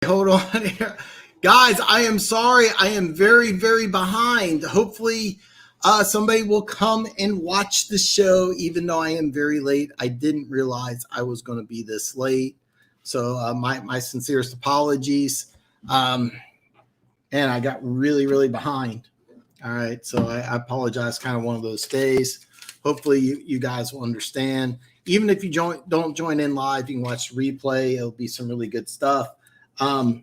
Hold on here. Guys, I am sorry. I am very, very behind. Hopefully, somebody will come and watch the show, even though I am very late. I didn't realize I was going to be this late. So my sincerest apologies. And I got really, really behind. All right. So I apologize. Kind of one of those days. Hopefully you guys will understand. Even if you don't join in live, you can watch the replay. It'll be some really good stuff. I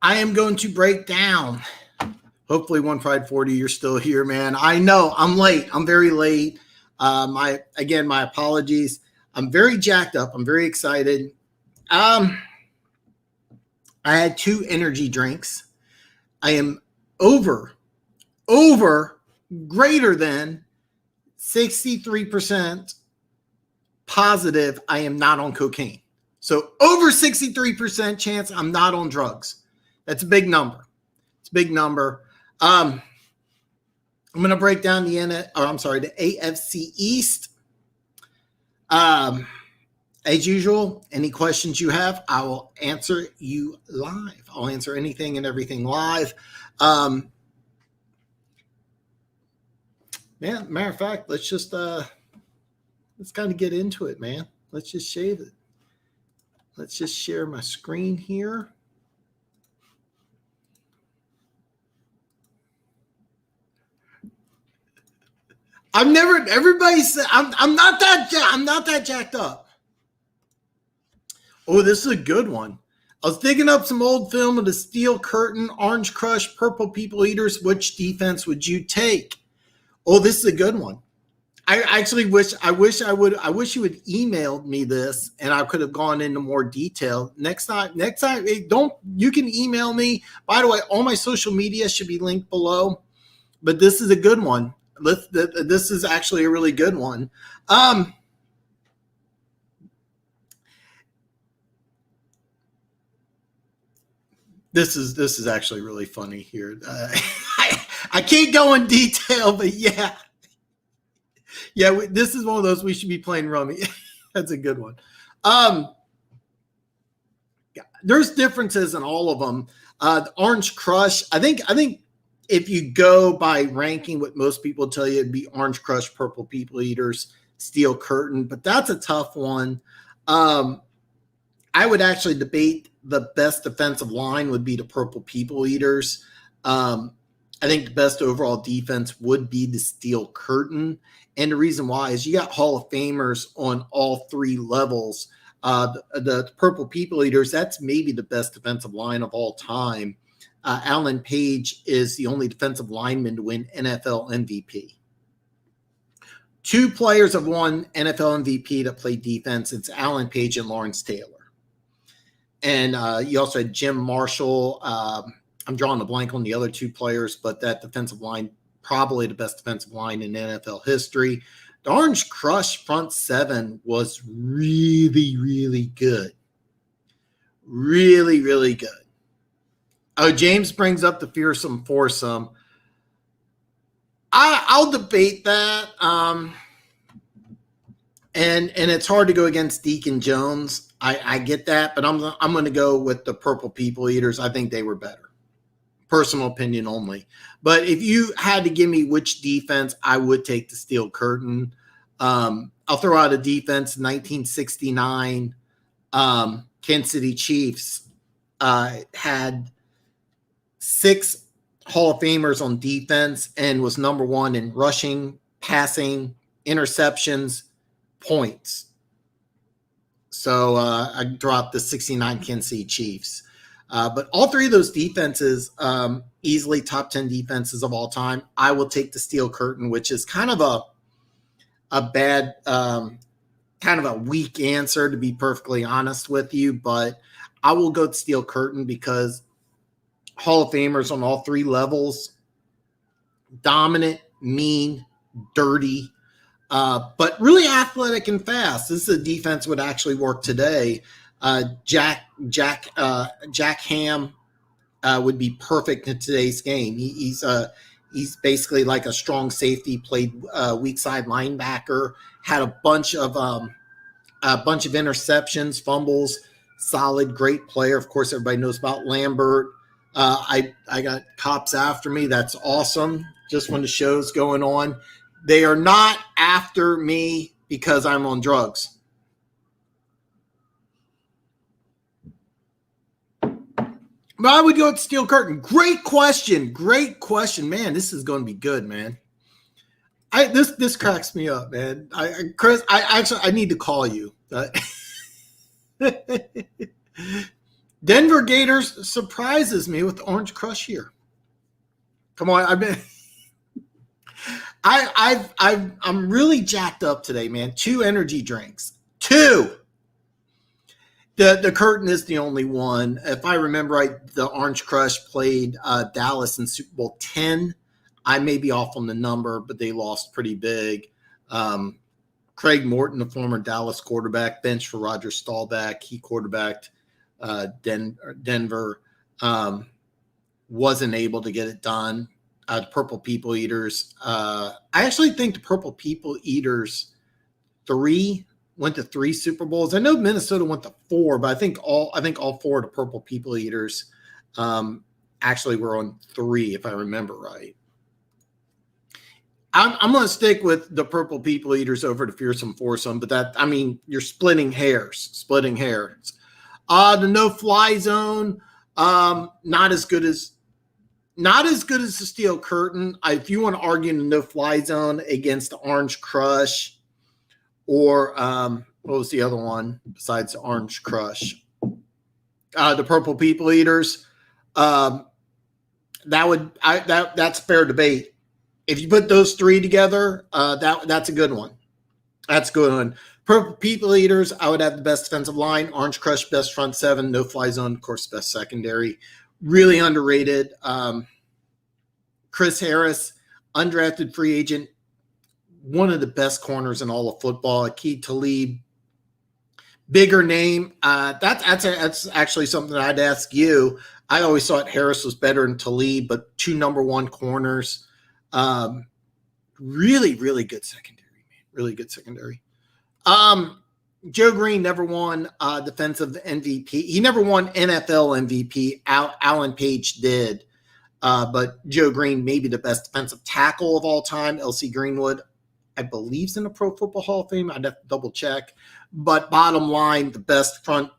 am going to break down. Hopefully, One Pride 40, you're still here, man. I know I'm late. I'm very late. My apologies. I'm very jacked up. I'm very excited. I had 2 energy drinks. I am over greater than 63% positive I am not on cocaine. So over 63% chance I'm not on drugs. That's a big number. It's a big number. I'm going to break down the AFC East. As usual, any questions you have, I will answer you live. I'll answer anything and everything live. Matter of fact, let's kind of get into it, man. Let's just shave it. Let's just share my screen here. Everybody said I'm not that jacked up. Oh, this is a good one. I was digging up some old film of the Steel Curtain, Orange Crush, Purple People Eaters. Which defense would you take? Oh, this is a good one. I actually wish you would emailed me this and I could have gone into more detail. Next time, you can email me. By the way, all my social media should be linked below, but this is a good one. This is actually a really good one. This is actually really funny here. I can't go in detail, but yeah, this is one of those we should be playing rummy. That's a good one. There's differences in all of them. The Orange Crush, I think if you go by ranking, what most people tell you, it'd be Orange Crush, Purple People Eaters, Steel Curtain, but that's a tough one. I would actually debate the best defensive line would be the Purple People Eaters. I think the best overall defense would be the Steel Curtain. And the reason why is you got Hall of Famers on all 3 levels. The Purple People Eaters, that's maybe the best defensive line of all time. Alan Page is the only defensive lineman to win NFL MVP. 2 players have won NFL MVP that play defense. It's Alan Page and Lawrence Taylor. And you also had Jim Marshall. I'm drawing a blank on the other 2 players, but that defensive line, probably the best defensive line in NFL history. The Orange Crush front 7 was really, really good. Really, really good. Oh, James brings up the fearsome foursome. I'll debate that. And it's hard to go against Deacon Jones. I get that, but I'm going to go with the Purple People Eaters. I think they were better. Personal opinion only. But if you had to give me which defense, I would take the Steel Curtain. I'll throw out a defense. 1969 Kansas City Chiefs had 6 Hall of Famers on defense and was number 1 in rushing, passing, interceptions, points. So I dropped the 69 Kansas City Chiefs. But all 3 of those defenses, easily top 10 defenses of all time. I will take the Steel Curtain, which is kind of a bad, kind of a weak answer, to be perfectly honest with you. But I will go to Steel Curtain because Hall of Famers on all 3 levels, dominant, mean, dirty, but really athletic and fast. This is a defense would actually work today. Jack Ham would be perfect in today's game. He's basically like a strong safety, played weak side linebacker, had a bunch of a bunch of interceptions, fumbles, solid, great player. Of course, everybody knows about Lambert. I got cops after me. That's awesome. Just when the show's going on. They are not after me because I'm on drugs. But I would go with Steel Curtain. Great question. Great question. Man, this is going to be good, man. This cracks me up, man. Chris, I need to call you. Denver Gators surprises me with the Orange Crush here. Come on, I'm really jacked up today, man. 2 energy drinks. 2. The Curtain is the only one. If I remember right, the Orange Crush played Dallas in Super Bowl 10. I may be off on the number, but they lost pretty big. Craig Morton, the former Dallas quarterback, bench for Roger Staubach. He quarterbacked Denver. Wasn't able to get it done. The Purple People Eaters. I actually think the Purple People Eaters went to 3 Super Bowls. I know Minnesota went to 4, but I think all 4 of the Purple People Eaters actually were on 3, if I remember right. I'm going to stick with the Purple People Eaters over the Fearsome Foursome, but you're splitting hairs. The No-Fly Zone, not as good as the Steel Curtain. If you want to argue the No-Fly Zone against the Orange Crush, or what was the other one besides the Orange Crush? The Purple People Eaters. That's fair debate. If you put those 3 together, that's a good one. That's a good one. Purple People Eaters, I would have the best defensive line. Orange Crush, best front 7. No Fly Zone, of course, best secondary. Really underrated. Chris Harris, undrafted free agent. One of the best corners in all of football. Aqib Talib, bigger name. That's actually something I'd ask you. I always thought Harris was better than Talib, but 2 number 1 corners. Really, really good secondary, man. Really good secondary. Joe Green never won defensive MVP. He never won NFL MVP. Alan Page did. But Joe Green may be the best defensive tackle of all time. L.C. Greenwood, I believe, is in the Pro Football Hall of Fame. I'd have to double check. But bottom line, the best front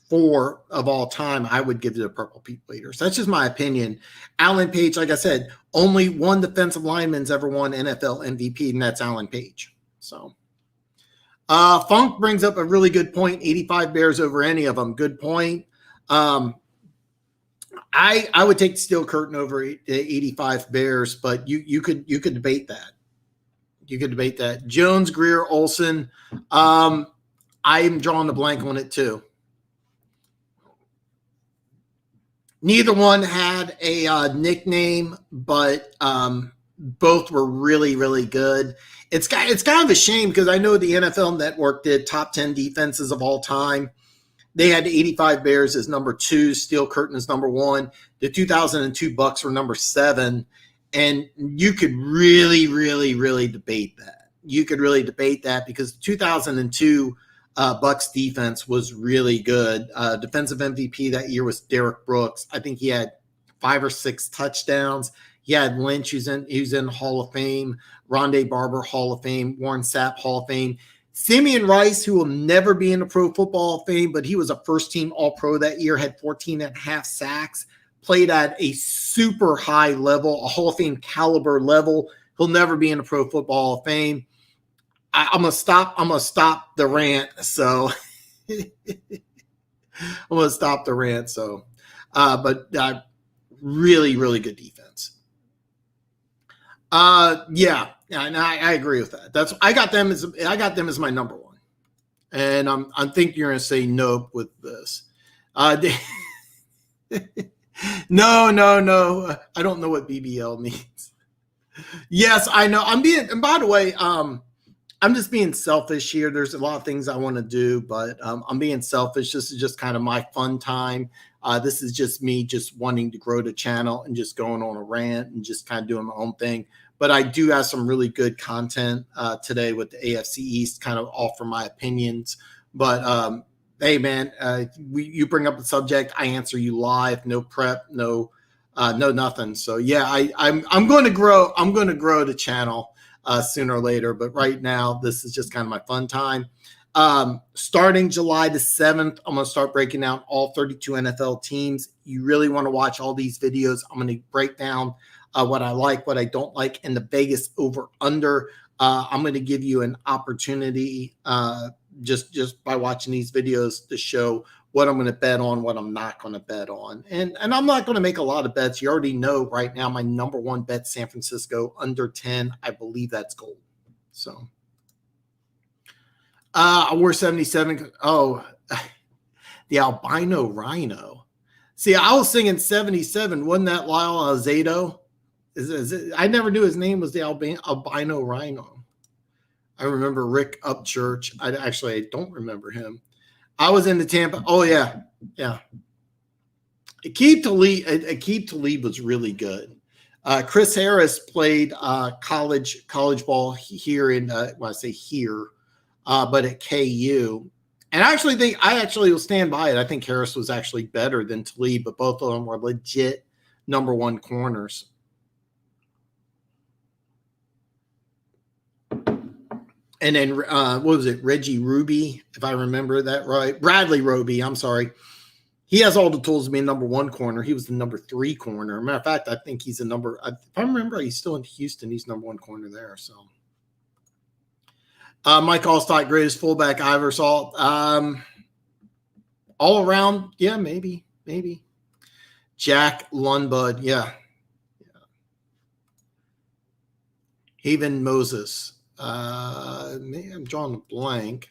4 of all time, I would give to the Purple People Eaters. That's just my opinion. Alan Page, like I said, only one defensive lineman's ever won NFL MVP, and that's Alan Page. So, Funk brings up a really good point. 85 Bears over any of them. Good point. I would take the Steel Curtain over 85 Bears, but you could debate that. You could debate that. Jones, Greer, Olsen. I'm drawing the blank on it too. Neither one had a nickname, but both were really, really good. It's kind of a shame because I know the NFL Network did top 10 defenses of all time. They had the 85 Bears as number 2, Steel Curtain as number 1. The 2002 Bucks were number 7. And you could really, really, really debate that. You could really debate that because the 2002 Bucks defense was really good. Defensive MVP that year was Derek Brooks. I think he had 5 or 6 touchdowns. He had Lynch, who's in Hall of Fame. Rondé Barber, Hall of Fame. Warren Sapp, Hall of Fame. Simeon Rice, who will never be in the Pro Football Hall of Fame, but he was a first-team All-Pro that year, had 14.5 sacks, played at a super high level, a Hall of Fame caliber level. He'll never be in the Pro Football Hall of Fame. I'm gonna stop the rant. So but really, really good defense. Yeah, and I agree with that. I got them as my number 1, and I'm thinking you're gonna say nope with this. No. I don't know what BBL means. Yes, I know. And by the way, I'm just being selfish here. There's a lot of things I want to do, but I'm being selfish. This is just kind of my fun time. This is just me just wanting to grow the channel and just going on a rant and just kind of doing my own thing. but I do have some really good content today with the AFC East, kind of offer my opinions. But hey, man, you bring up the subject, I answer you live, no prep, no nothing. So yeah, I'm going to grow. I'm going to grow the channel sooner or later. But right now, this is just kind of my fun time. Starting July the 7th, I'm going to start breaking down all 32 NFL teams. You really want to watch all these videos. I'm going to break down what I like, what I don't like, and the Vegas over under. I'm going to give you an opportunity just by watching these videos to show what I'm going to bet on, what I'm not going to bet on. And I'm not going to make a lot of bets. You already know right now my number one bet, San Francisco, under 10. I believe that's gold. So I wore 77. Oh, the albino rhino. See, I was singing 77. Wasn't that Lyle Alzado? I never knew his name was the albino rhino. I remember Rick Upchurch. I don't remember him. I was in the Tampa. Oh, yeah. Yeah. Akeem Talib was really good. Chris Harris played college ball here in, I say here, but at KU. And I actually will stand by it. I think Harris was actually better than Talib, but both of them were legit number one corners. And then what was it? Reggie Ruby, if I remember that right. Bradley Roby, I'm sorry. He has all the tools to be a number one corner. He was the number 3 corner. Matter of fact, I think he's if I remember, he's still in Houston. He's number 1 corner there. So Mike Allstott, greatest fullback I ever saw. All around, yeah, maybe. Jack Lundbud, yeah. Haven Moses. I'm drawing a blank.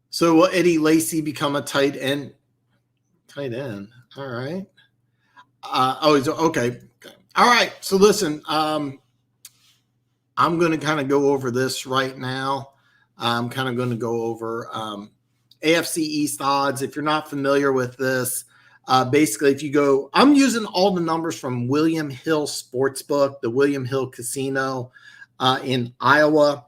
So will Eddie Lacy become a tight end? Tight end. All right. Okay. All right. So listen, I'm going to kind of go over this right now. I'm kind of going to go over AFC East odds. If you're not familiar with this, basically, if you go, I'm using all the numbers from William Hill Sportsbook, the William Hill Casino in Iowa.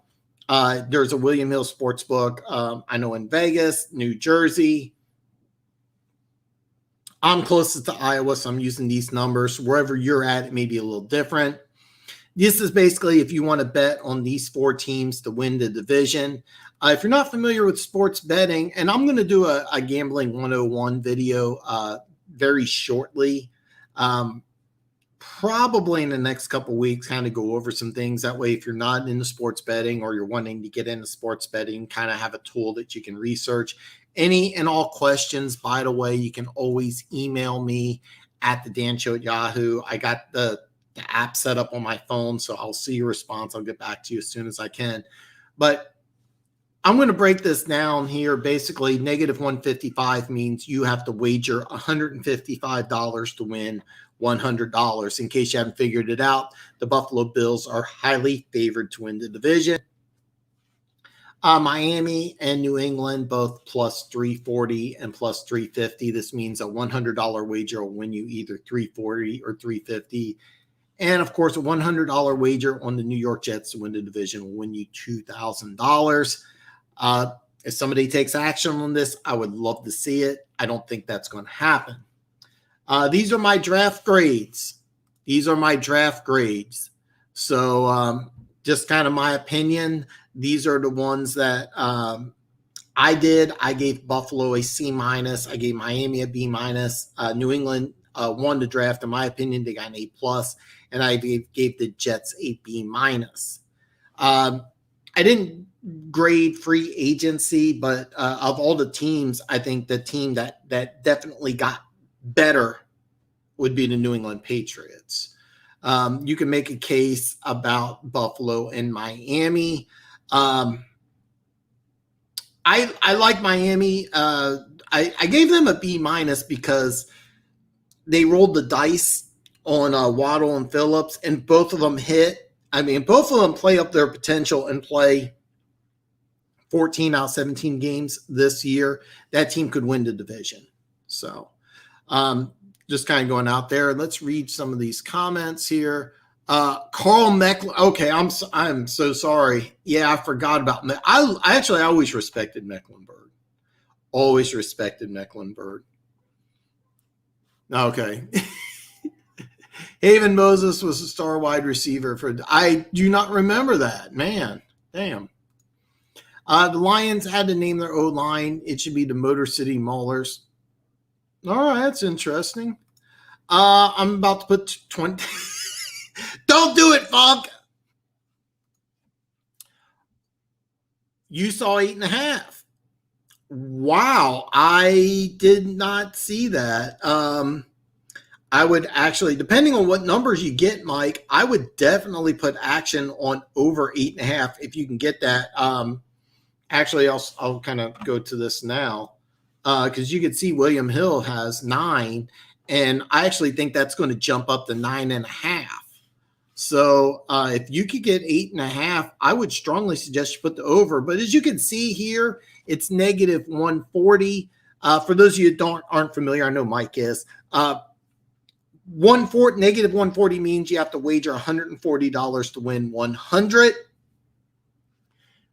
There's a William Hill Sportsbook. I know in Vegas, New Jersey. I'm closest to Iowa, so I'm using these numbers. Wherever you're at, it may be a little different. This is basically if you want to bet on these 4 teams to win the division. If you're not familiar with sports betting, and I'm going to do a Gambling 101 video very shortly, probably in the next couple of weeks, kind of go over some things. That way, if you're not into sports betting or you're wanting to get into sports betting, kind of have a tool that you can research. Any and all questions, by the way, you can always email me at thedanshow@yahoo. I got the app set up on my phone, so I'll see your response. I'll get back to you as soon as I can. But I'm going to break this down here. Basically, negative 155 means you have to wager $155 to win $100. In case you haven't figured it out, the Buffalo Bills are highly favored to win the division. Miami and New England, both plus 340 and plus 350. This means a $100 wager will win you either 340 or 350. And, of course, a $100 wager on the New York Jets to win the division will win you $2,000. If somebody takes action on this, I would love to see it. I don't think that's going to happen. These are my draft grades. So just kind of my opinion. These are the ones that I did. I gave Buffalo a C-. I gave Miami a B-. New England won the draft. In my opinion, they got an A+. And I gave the Jets a B-. I didn't grade free agency, but of all the teams, I think the team that definitely got better would be the New England Patriots. You can make a case about Buffalo and Miami. I like Miami. I gave them a B- because they rolled the dice on Waddle and Phillips, and both of them hit. I mean, both of them play up their potential and play 14 out of 17 games this year. That team could win the division. So just kind of going out there. Let's read some of these comments here. Carl Mecklen. Okay, I'm so sorry. Yeah, I forgot about. I always respected Mecklenburg. Always respected Mecklenburg. Okay. Haven Moses was a star wide receiver for. I do not remember that. Man, damn. The Lions had to name their O line. It should be the Motor City Maulers. All right, that's interesting. I'm about to put 20. Don't do it, Funk. You saw 8.5. Wow, I did not see that. I would actually, depending on what numbers you get, Mike, I would definitely put action on over 8.5 if you can get that. Actually, I'll kind of go to this now because you can see William Hill has 9, and I actually think that's going to jump up to 9.5. So if you could get 8.5, I would strongly suggest you put the over. But as you can see here, it's negative 140. For those of you that aren't familiar, I know Mike is. Negative 140 means you have to wager $140 to win 100.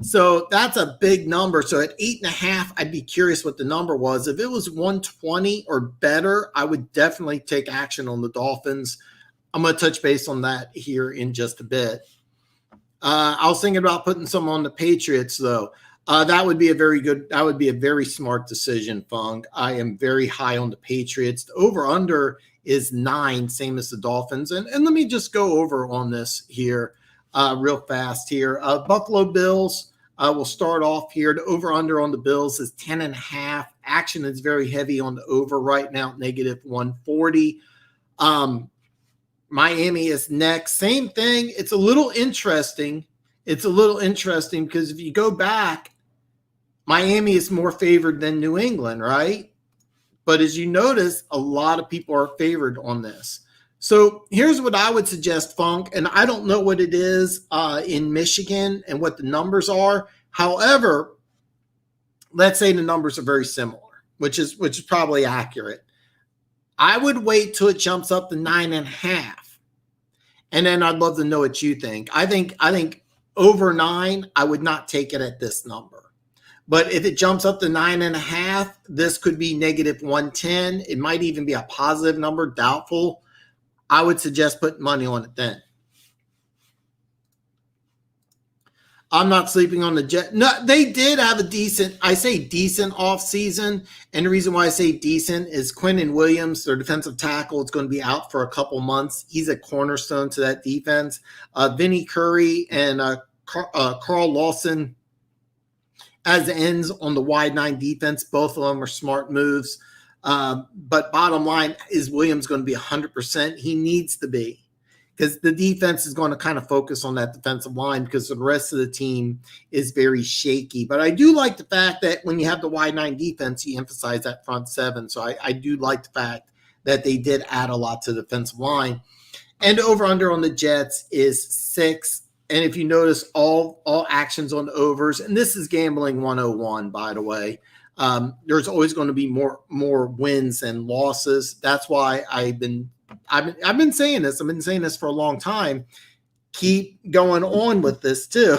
So that's a big number. So at 8.5, I'd be curious what the number was. If it was 120 or better, I would definitely take action on the Dolphins. I'm going to touch base on that here in just a bit. I was thinking about putting some on the Patriots, though. That would be a very smart decision, Fung. I am very high on the Patriots. The over-under is 9, same as the Dolphins. And let me just go over on this here real fast here. Buffalo Bills will start off here. The over-under on the Bills is 10.5. Action is very heavy on the over right now, negative 140. Miami is next. Same thing. It's a little interesting. Because if you go back, Miami is more favored than New England, right? But as you notice, a lot of people are favored on this. So here's what I would suggest, Funk, and I don't know what it is in Michigan and what the numbers are. However, let's say the numbers are very similar, which is probably accurate. I would wait till it jumps up to 9.5. And then I'd love to know what you think. I think over 9, I would not take it at this number. But if it jumps up to 9.5, this could be negative 110. It might even be a positive number, doubtful. I would suggest putting money on it then. I'm not sleeping on the Jets. No, they did have a decent off season. And the reason why I say decent is Quentin Williams, their defensive tackle, is going to be out for a couple months. He's a cornerstone to that defense. Vinny Curry and Carl Lawson as ends on the wide 9 defense. Both of them are smart moves. But bottom line is Williams going to be 100%. He needs to be, because the defense is going to kind of focus on that defensive line because the rest of the team is very shaky. But I do like the fact that when you have the wide 9 defense, you emphasize that front 7. So I do like the fact that they did add a lot to the defensive line. And over-under on the Jets is 6. And if you notice, all actions on overs, and this is gambling 101, by the way. There's always going to be more wins than losses. That's why I've been saying this. I've been saying this for a long time. Keep going on with this too,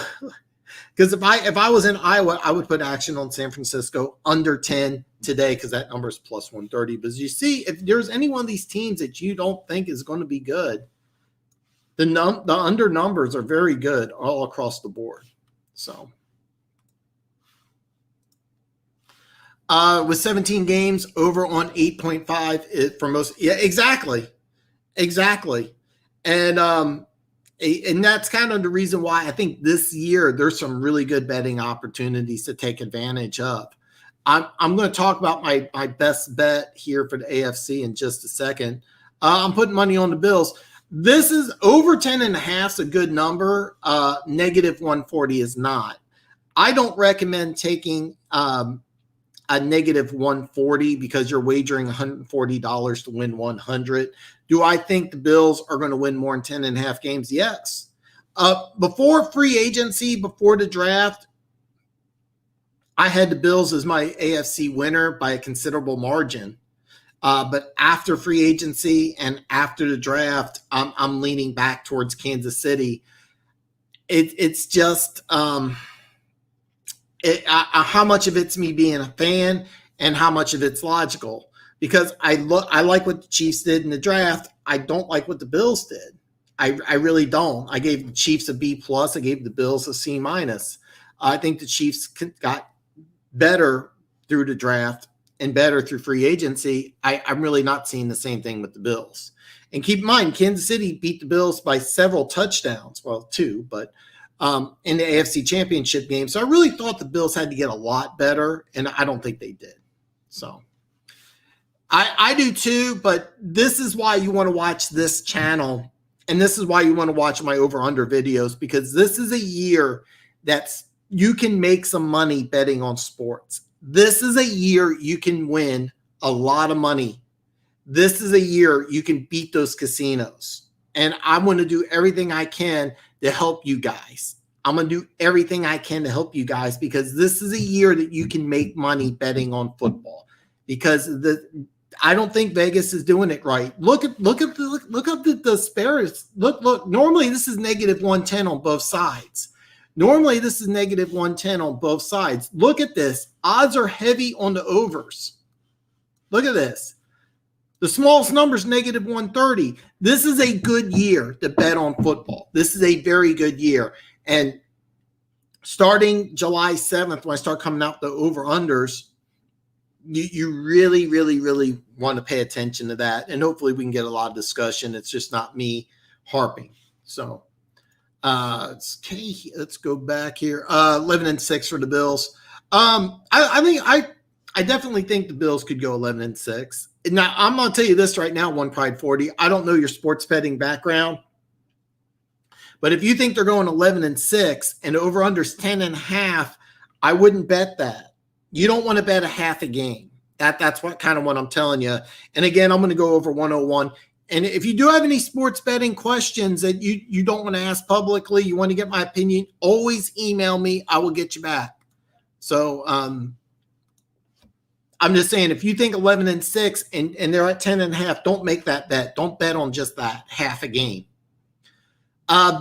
because if I was in Iowa, I would put action on San Francisco under 10 today because that number is plus 130. But as you see, if there's any one of these teams that you don't think is going to be good, the under numbers are very good all across the board. So. With 17 games, over on 8.5 for most. Yeah, exactly. And that's kind of the reason why I think this year there's some really good betting opportunities to take advantage of. I'm going to talk about my best bet here for the AFC in just a second. I'm putting money on the Bills. This is over 10.5 is a good number. Negative 140 is not. I don't recommend taking a negative 140 because you're wagering $140 to win 100. Do I think the Bills are going to win more than 10.5 games? Yes. Before free agency, before the draft, I had the Bills as my AFC winner by a considerable margin. But after free agency and after the draft, I'm leaning back towards Kansas City. It's just how much of it's me being a fan and how much of it's logical. Because I like what the Chiefs did in the draft. I don't like what the Bills did. I really don't. I gave the Chiefs a B+. I gave the Bills a C-. I think the Chiefs got better through the draft and better through free agency. I'm really not seeing the same thing with the Bills. And keep in mind, Kansas City beat the Bills by several touchdowns. Well, 2, but in the AFC Championship game. So I really thought the Bills had to get a lot better, and I don't think they did. So I do too, but this is why you want to watch this channel, and this is why you want to watch my over-under videos, because this is a year that's you can make some money betting on sports. This is a year you can win a lot of money. This is a year you can beat those casinos. And I'm going to do everything I can to help you guys. I'm going to do everything I can to help you guys, because this is a year that you can make money betting on football. Because I don't think Vegas is doing it right. Look up the spares. Look. Normally this is -110 on both sides. Normally, this is -110 on both sides. Look at this. Odds are heavy on the overs. Look at this. The smallest number is -130. This is a good year to bet on football. This is a very good year. And starting July 7th, when I start coming out the over-unders, you really, really, really want to pay attention to that. And hopefully we can get a lot of discussion. It's just not me harping. So okay, let's go back here. 11-6 for the Bills. I definitely think the Bills could go 11-6. Now I'm going to tell you this right now, One Pride 40. I don't know your sports betting background, but if you think they're going 11-6 and over unders 10.5, I wouldn't bet that. You don't want to bet a half a game. That's what I'm telling you. And again, I'm going to go over 101. And if you do have any sports betting questions that you don't want to ask publicly, you want to get my opinion, always email me. I will get you back. So I'm just saying, if you think 11-6 and they're at 10.5, don't make that bet. Don't bet on just that half a game.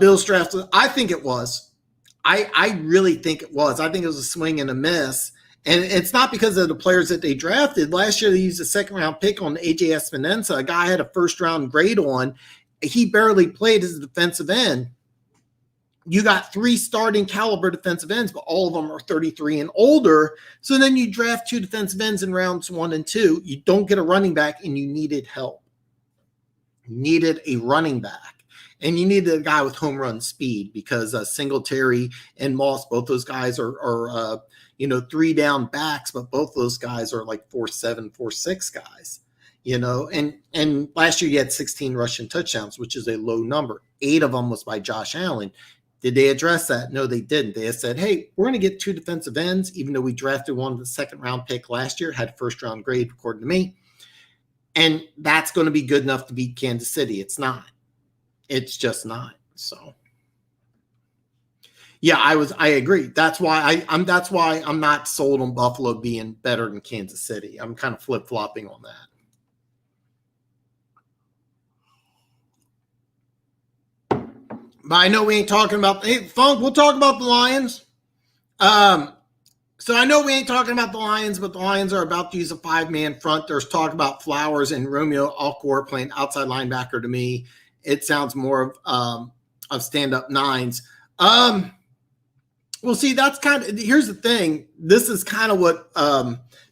Bills draft, I think it was. I really think it was. I think it was a swing and a miss. And it's not because of the players that they drafted. Last year, they used a second-round pick on AJ Espinosa. A guy had a first-round grade on. He barely played as a defensive end. You got 3 starting caliber defensive ends, but all of them are 33 and older. So then you draft 2 defensive ends in rounds 1 and 2. You don't get a running back, and you needed help. You needed a running back. And you needed a guy with home run speed, because Singletary and Moss, both those guys are 3 down backs, but both those guys are like 4.7, 4.6 guys, and last year you had 16 rushing touchdowns, which is a low number. 8 of them was by Josh Allen. Did they address that? No, they didn't. They said, hey, we're going to get 2 defensive ends, even though we drafted one of the second-round pick last year, had first-round grade, according to me. And that's going to be good enough to beat Kansas City. It's not. It's just not. So, yeah, I agree. That's why I'm not sold on Buffalo being better than Kansas City. I'm kind of flip-flopping on that. But I know we ain't talking about – hey, Funk, we'll talk about the Lions. So I know we ain't talking about the Lions, but the Lions are about to use a 5-man front. There's talk about Flowers and Romeo Alcor playing outside linebacker to me. It sounds more of stand-up nines. Well, see, that's here's the thing. This is kind of what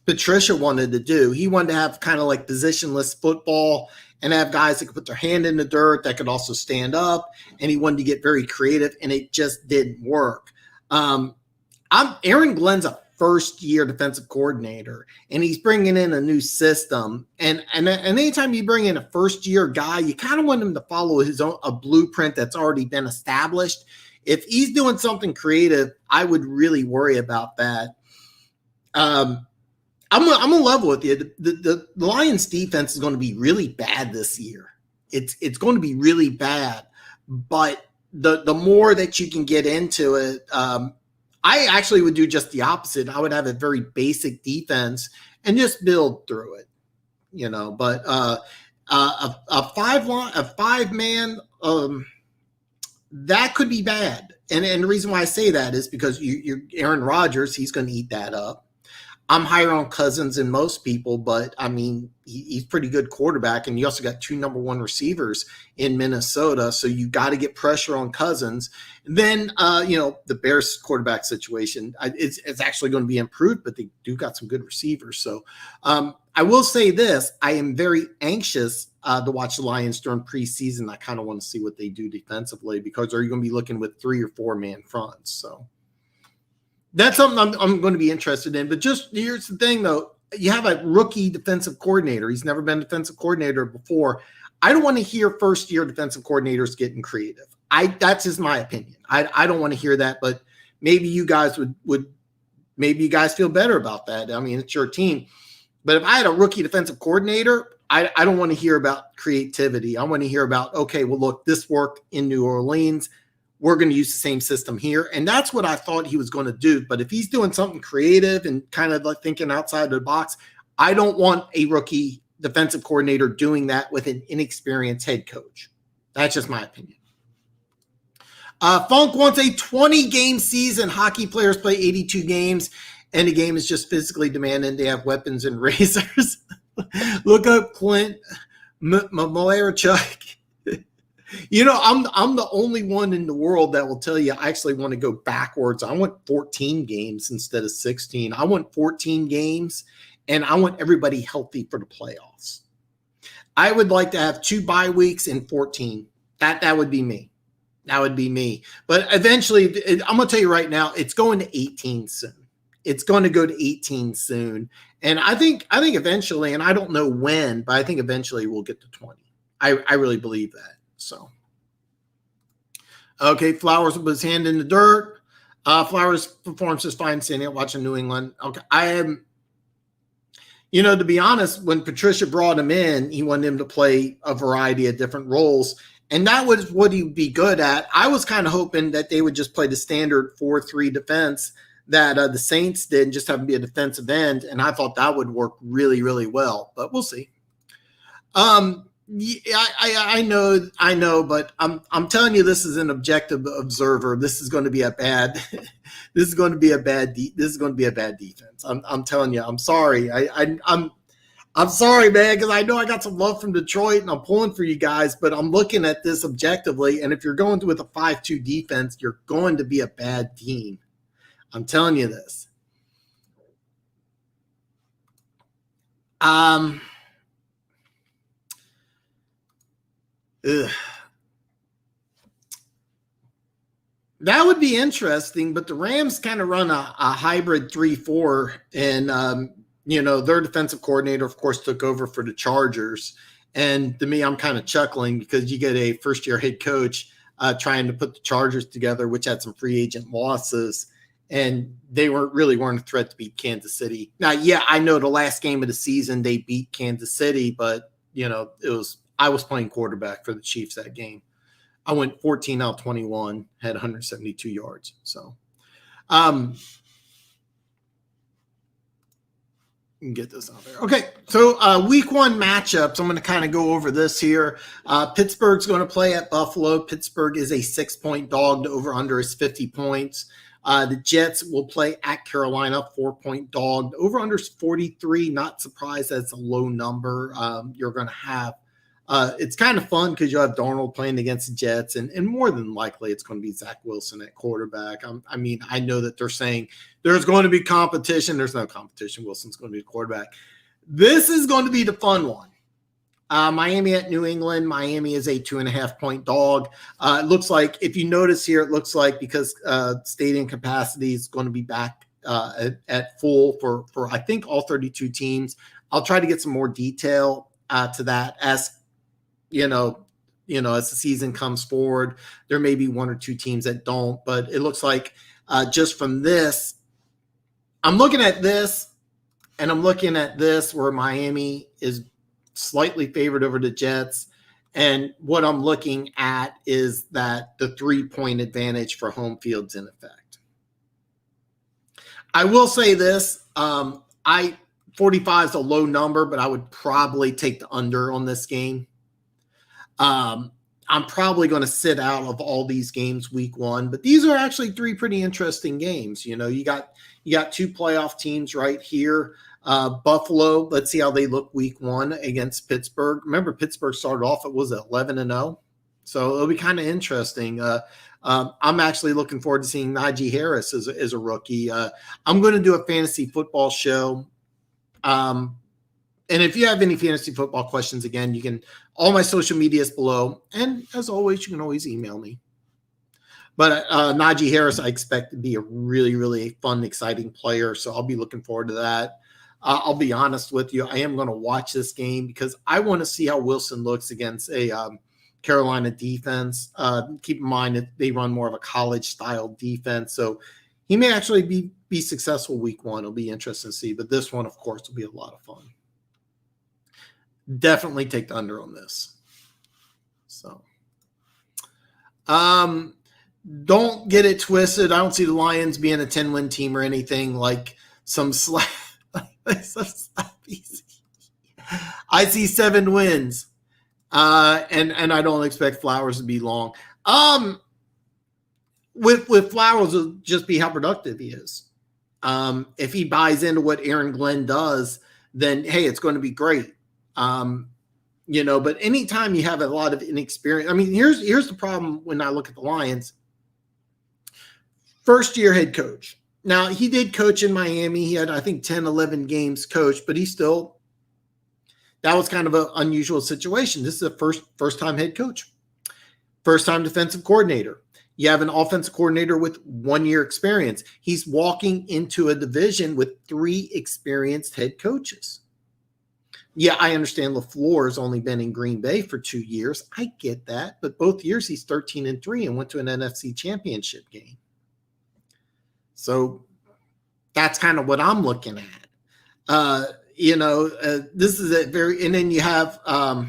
Patricia wanted to do. He wanted to have kind of like positionless football and have guys that could put their hand in the dirt, that could also stand up. And he wanted to get very creative, and it just didn't work. Aaron Glenn's a first-year defensive coordinator, and he's bringing in a new system. And anytime you bring in a first-year guy, you kind of want him to follow a blueprint that's already been established. If he's doing something creative, I would really worry about that. I'm gonna level with you. The Lions defense is going to be really bad this year. It's going to be really bad. But the more that you can get into it, I actually would do just the opposite. I would have a very basic defense and just build through it. But a five man, that could be bad. And the reason why I say that is because you're Aaron Rodgers, he's going to eat that up. I'm higher on Cousins than most people, but I mean, he's pretty good quarterback. And you also got 2 number 1 receivers in Minnesota. So you got to get pressure on Cousins. And then, the Bears quarterback situation, it's actually going to be improved, but they do got some good receivers. So I will say this, I am very anxious to watch the Lions during preseason. I kind of want to see what they do defensively, because are you going to be looking with 3 or 4 man fronts? So that's something I'm going to be interested in. But just here's the thing, though. You have a rookie defensive coordinator. He's never been a defensive coordinator before. I don't want to hear first-year defensive coordinators getting creative. That's just my opinion. I don't want to hear that, but maybe you guys maybe you guys feel better about that. I mean, it's your team. But if I had a rookie defensive coordinator, I don't want to hear about creativity. I want to hear about, okay, well, look, this worked in New Orleans. We're going to use the same system here. And that's what I thought he was going to do. But if he's doing something creative and kind of like thinking outside of the box, I don't want a rookie defensive coordinator doing that with an inexperienced head coach. That's just my opinion. Funk wants a 20-game season. Hockey players play 82 games, and the game is just physically demanding. They have weapons and razors. Look up Clint Malarchuk. I'm the only one in the world that will tell you I actually want to go backwards. I want 14 games instead of 16. I want 14 games, and I want everybody healthy for the playoffs. I would like to have 2 bye weeks in 14. That would be me. That would be me. But eventually, I'm going to tell you right now, it's going to 18 soon. It's going to go to 18 soon. And I think eventually, and I don't know when, but I think eventually we'll get to 20. I really believe that. So, okay, Flowers with his hand in the dirt. Flowers performs just fine sitting here watching New England. Okay, I am, to be honest, when Patricia brought him in, he wanted him to play a variety of different roles, and that was what he'd be good at. I was kind of hoping that they would just play the standard 4-3 defense that the Saints did, and just have him be a defensive end, and I thought that would work really, really well, but we'll see. Yeah, I know, but I'm telling you, this is an objective observer. This is going to be a bad defense. I'm telling you. I'm sorry. I'm sorry, man, because I know I got some love from Detroit and I'm pulling for you guys, but I'm looking at this objectively. And if you're going with a 5-2 defense, you're going to be a bad team. I'm telling you this. Ugh. That would be interesting, but the Rams kind of run a hybrid 3-4, and their defensive coordinator, of course, took over for the Chargers. And to me, I'm kind of chuckling because you get a first-year head coach trying to put the Chargers together, which had some free agent losses, and they weren't a threat to beat Kansas City. Now, yeah, I know the last game of the season they beat Kansas City, but I was playing quarterback for the Chiefs that game. I went 14 out of 21, had 172 yards. So, you can get this out there. Okay, so week 1 matchups. I'm going to kind of go over this here. Pittsburgh's going to play at Buffalo. Pittsburgh is a 6-point dog. The over-under is 50 points. The Jets will play at Carolina, 4-point dog. The over-under is 43. Not surprised that's a low number. You're going to have it's kind of fun because you have Darnold playing against the Jets, and more than likely it's going to be Zach Wilson at quarterback. I know that they're saying there's going to be competition. There's no competition. Wilson's going to be the quarterback. This is going to be the fun one. Miami at New England. Miami is a 2.5-point dog. It looks like, if you notice here, it looks like because stadium capacity is going to be back at full for I think all 32 teams. I'll try to get some more detail to that as as the season comes forward. There may be 1 or 2 teams that don't, but it looks like just from this, I'm looking at this, and I'm looking at this where Miami is slightly favored over the Jets. And what I'm looking at is that the 3-point advantage for home field's in effect. I will say this. I 45 is a low number, but I would probably take the under on this game. I'm probably going to sit out of all these games week one, but these are actually three pretty interesting games. You got two playoff teams right here. Buffalo, let's see how they look week one against Pittsburgh. Remember, Pittsburgh started off, it was 11-0. So it'll be kind of interesting. I'm actually looking forward to seeing Najee Harris as a rookie. I'm going to do a fantasy football show. And if you have any fantasy football questions, again, you can, all my social media is below. And as always, you can always email me. But Najee Harris, I expect to be a really, really fun, exciting player. So I'll be looking forward to that. I'll be honest with you. I am going to watch this game because I want to see how Wilson looks against a Carolina defense. Keep in mind that they run more of a college-style defense. So he may actually be successful week one. It'll be interesting to see. But this one, of course, will be a lot of fun. Definitely take the under on this. So, don't get it twisted. I don't see the Lions being a 10-win team or anything like some slap. I see 7 wins, and I don't expect Flowers to be long. With Flowers, it'll just be how productive he is. If he buys into what Aaron Glenn does, then hey, it's going to be great. But anytime you have a lot of inexperience, I mean, here's the problem when I look at the Lions. First year head coach. Now, he did coach in Miami. He had, I think, 10, 11 games coached, but that was kind of an unusual situation. This is a first-time head coach, first-time defensive coordinator. You have an offensive coordinator with 1 year experience. He's walking into a division with 3 experienced head coaches. Yeah, I understand LaFleur's only been in Green Bay for 2 years. I get that, but both years he's 13-3 and went to an NFC championship game. So that's kind of what I'm looking at. This is and then you have a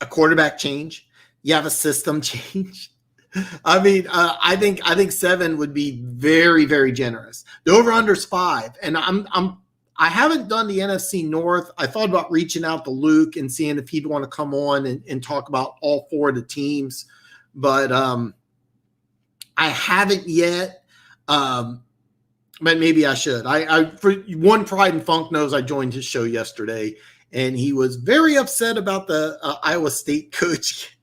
quarterback change. You have a system change. I mean, I think 7 would be very, very generous. The over/under's 5, and I haven't done the NFC North. I thought about reaching out to Luke and seeing if he'd want to come on and talk about all 4 of the teams, but I haven't yet. But maybe I should. I for one, Pride and Funk knows I joined his show yesterday, and he was very upset about the Iowa State coach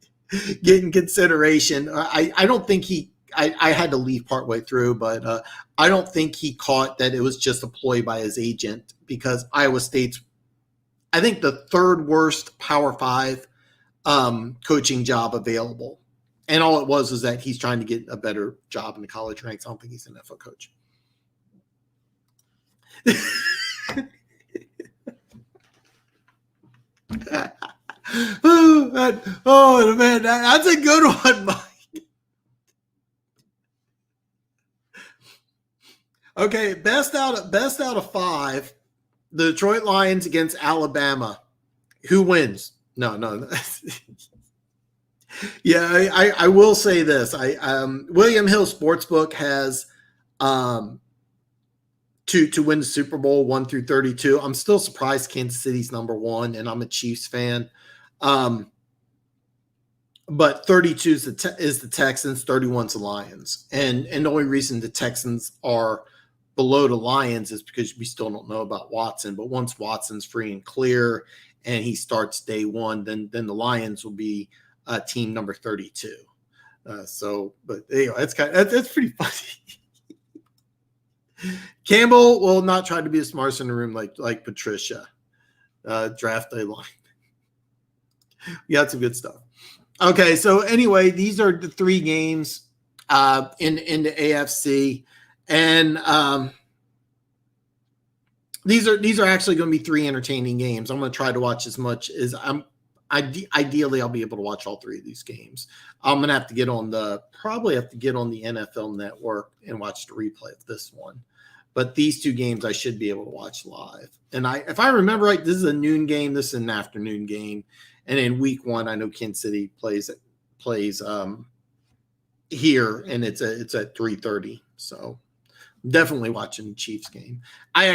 getting consideration. I don't think I had to leave partway through, but I don't think he caught that it was just a ploy by his agent, because Iowa State's, I think, the 3rd worst Power 5 coaching job available. And all it was that he's trying to get a better job in the college ranks. I don't think he's an NFL coach. Man, that's a good one, Mike. Okay, best out of 5, the Detroit Lions against Alabama. Who wins? No. Yeah, I will say this. William Hill Sportsbook has to win the Super Bowl 1-32. I'm still surprised Kansas City's number 1, and I'm a Chiefs fan. But 32 is the Texans, 31's the Lions. And the only reason the Texans are below the Lions is because we still don't know about Watson. But once Watson's free and clear and he starts day 1, then the Lions will be team number 32. But anyway, that's pretty funny. Campbell will not try to be the smartest in the room like Patricia. Draft day line. We got some good stuff. Okay, so anyway, these are the 3 games in the AFC, and these are actually going to be 3 entertaining games. I'm going to try to watch as much as ideally, I'll be able to watch all 3 of these games. I'm going to have to probably have to get on the NFL Network and watch the replay of this one. But these 2 games I should be able to watch live. And if I remember right, this is a noon game. This is an afternoon game. And in week 1, I know Kansas City plays here, and it's at 3:30. So definitely watching the Chiefs game. I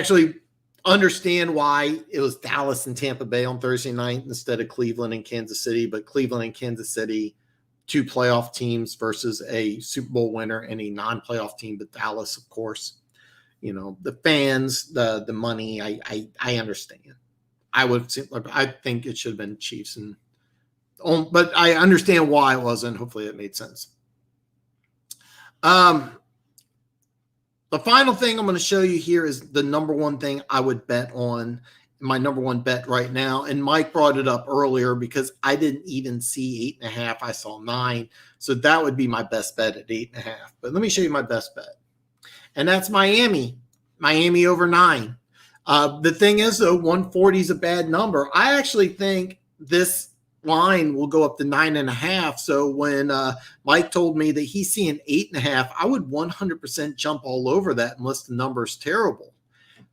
understand why it was Dallas and Tampa Bay on Thursday night instead of Cleveland and Kansas City, but Cleveland and Kansas City, two playoff teams versus a Super Bowl winner and a non-playoff team, but Dallas, of course. You know, the fans, the money, I understand. I think it should have been Chiefs, but I understand why it wasn't. Hopefully it made sense. The final thing I'm going to show you here is the number one thing I would bet on, my number one bet right now. And Mike brought it up earlier because I didn't even see 8.5. I saw 9. So that would be my best bet at 8.5. But let me show you my best bet. And that's Miami. Miami over 9. The thing is, though, 140 is a bad number. I actually think this line will go up to 9.5. So when Mike told me that he's seeing 8.5, I would 100% jump all over that unless the number is terrible.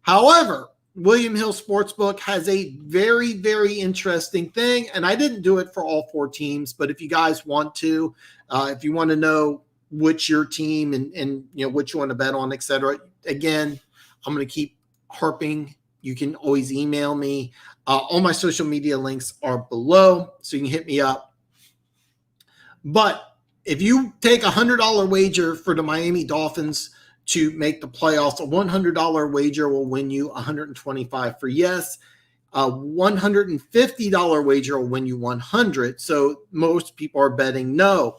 However, William Hill Sportsbook has a very, very interesting thing, and I didn't do it for all 4 teams, but if you guys want to, if you want to know which your team and you know what you want to bet on, etc. Again, I'm going to keep harping. You can always email me. All my social media links are below, so you can hit me up. But if you take a $100 wager for the Miami Dolphins to make the playoffs, a $100 wager will win you $125 for yes. A $150 wager will win you $100. So most people are betting no.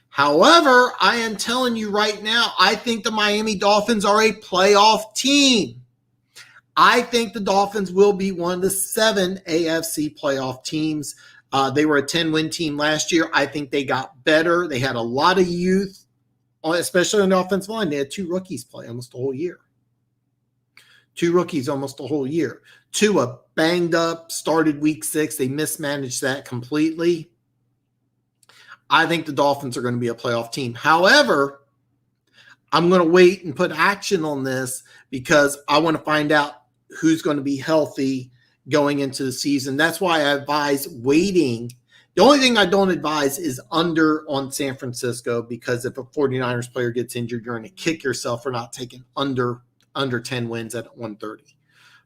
However, I am telling you right now, I think the Miami Dolphins are a playoff team. I think the Dolphins will be one of the 7 AFC playoff teams. They were a 10-win team last year. I think they got better. They had a lot of youth, especially on the offensive line. They had 2 rookies play almost the whole year. 2 rookies almost the whole year. Tua banged up, started week 6. They mismanaged that completely. I think the Dolphins are going to be a playoff team. However, I'm going to wait and put action on this because I want to find out who's going to be healthy going into the season. That's why I advise waiting. The only thing I don't advise is under on San Francisco, because if a 49ers player gets injured, you're going to kick yourself for not taking under 10 wins at 130.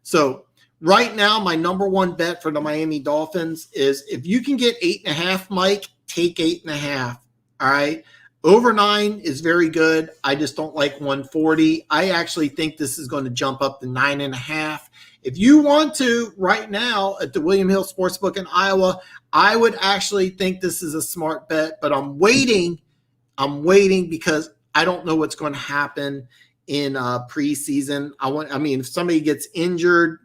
So right now, my number one bet for the Miami Dolphins is if you can get 8.5, Mike, take 8.5. All right. Over 9 is very good. I just don't like 140. I actually think this is going to jump up to 9.5. If you want to, right now at the William Hill Sportsbook in Iowa, I would actually think this is a smart bet, but I'm waiting. I'm waiting because I don't know what's going to happen in preseason. If somebody gets injured,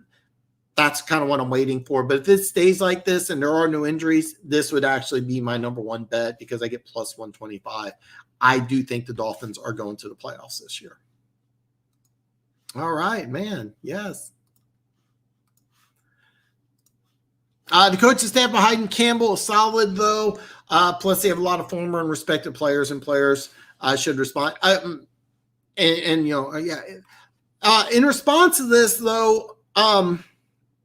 that's kind of what I'm waiting for. But if it stays like this and there are no injuries, this would actually be my number one bet because I get plus 125. I do think the Dolphins are going to the playoffs this year. All right, man. Yes. The coach of Tampa, Hayden Campbell, is solid, though. Plus, they have a lot of former and respected players, and players should respond. In response to this, though,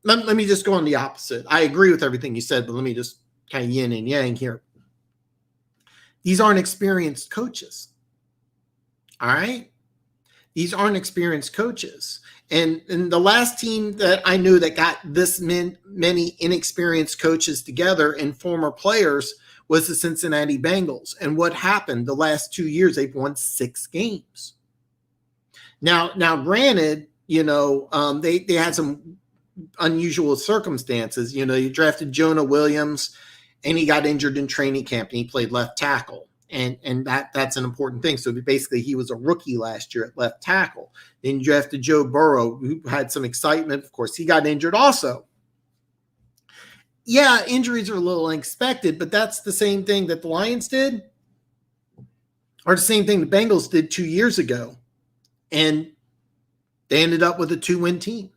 let me just go on the opposite. I agree with everything you said, but let me just kind of yin and yang here. These aren't experienced coaches. All right? These aren't experienced coaches. And the last team that I knew that got this many inexperienced coaches together and former players was the Cincinnati Bengals. And what happened the last 2 years, they've won 6 games. Now, granted, they had some unusual circumstances. You drafted Jonah Williams and he got injured in training camp and he played left tackle. And that's an important thing. So basically he was a rookie last year at left tackle. Then you drafted Joe Burrow, who had some excitement. Of course, he got injured also. Yeah, injuries are a little unexpected, but that's the same thing that the Lions did or the same thing the Bengals did 2 years ago. And they ended up with a 2-win team.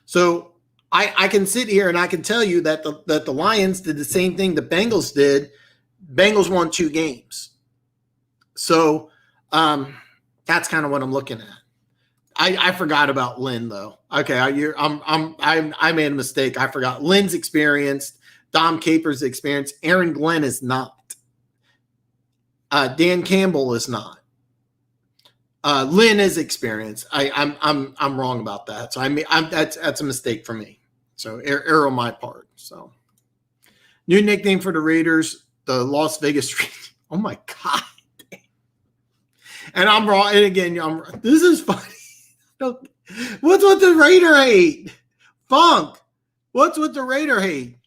So I can sit here and I can tell you that the Lions did the same thing the Bengals did. Bengals won 2 games. So that's kind of what I'm looking at. I forgot about Lynn, though. Okay, I made a mistake. I forgot. Lynn's experienced. Dom Capers experienced. Aaron Glenn is not. Dan Campbell is not. Lynn is experienced. I'm wrong about that. So that's a mistake for me. So error on my part. So new nickname for the Raiders, the Las Vegas. Oh my God. And I'm wrong. And again, this is funny. What's with the Raider hate? Funk. What's with the Raider hate?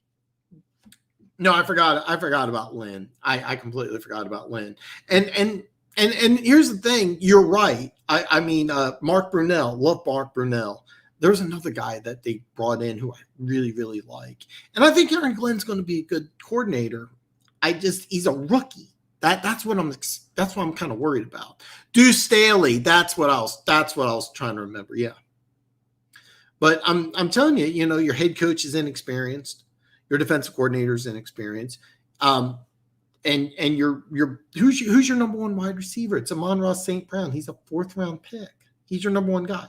No, I forgot about Lynn. I completely forgot about Lynn. And here's the thing. You're right. I mean, Mark Brunell. Love Mark Brunell. There's another guy that they brought in who I really, really like. And I think Aaron Glenn's going to be a good coordinator. He's a rookie. That's what I'm kind of worried about. Deuce Staley. That's what I was trying to remember. Yeah. But I'm telling you, your head coach is inexperienced. Your defensive coordinator is inexperienced. And who's your number one wide receiver? It's Amon-Ra St. Brown. He's a 4th round pick. He's your number one guy.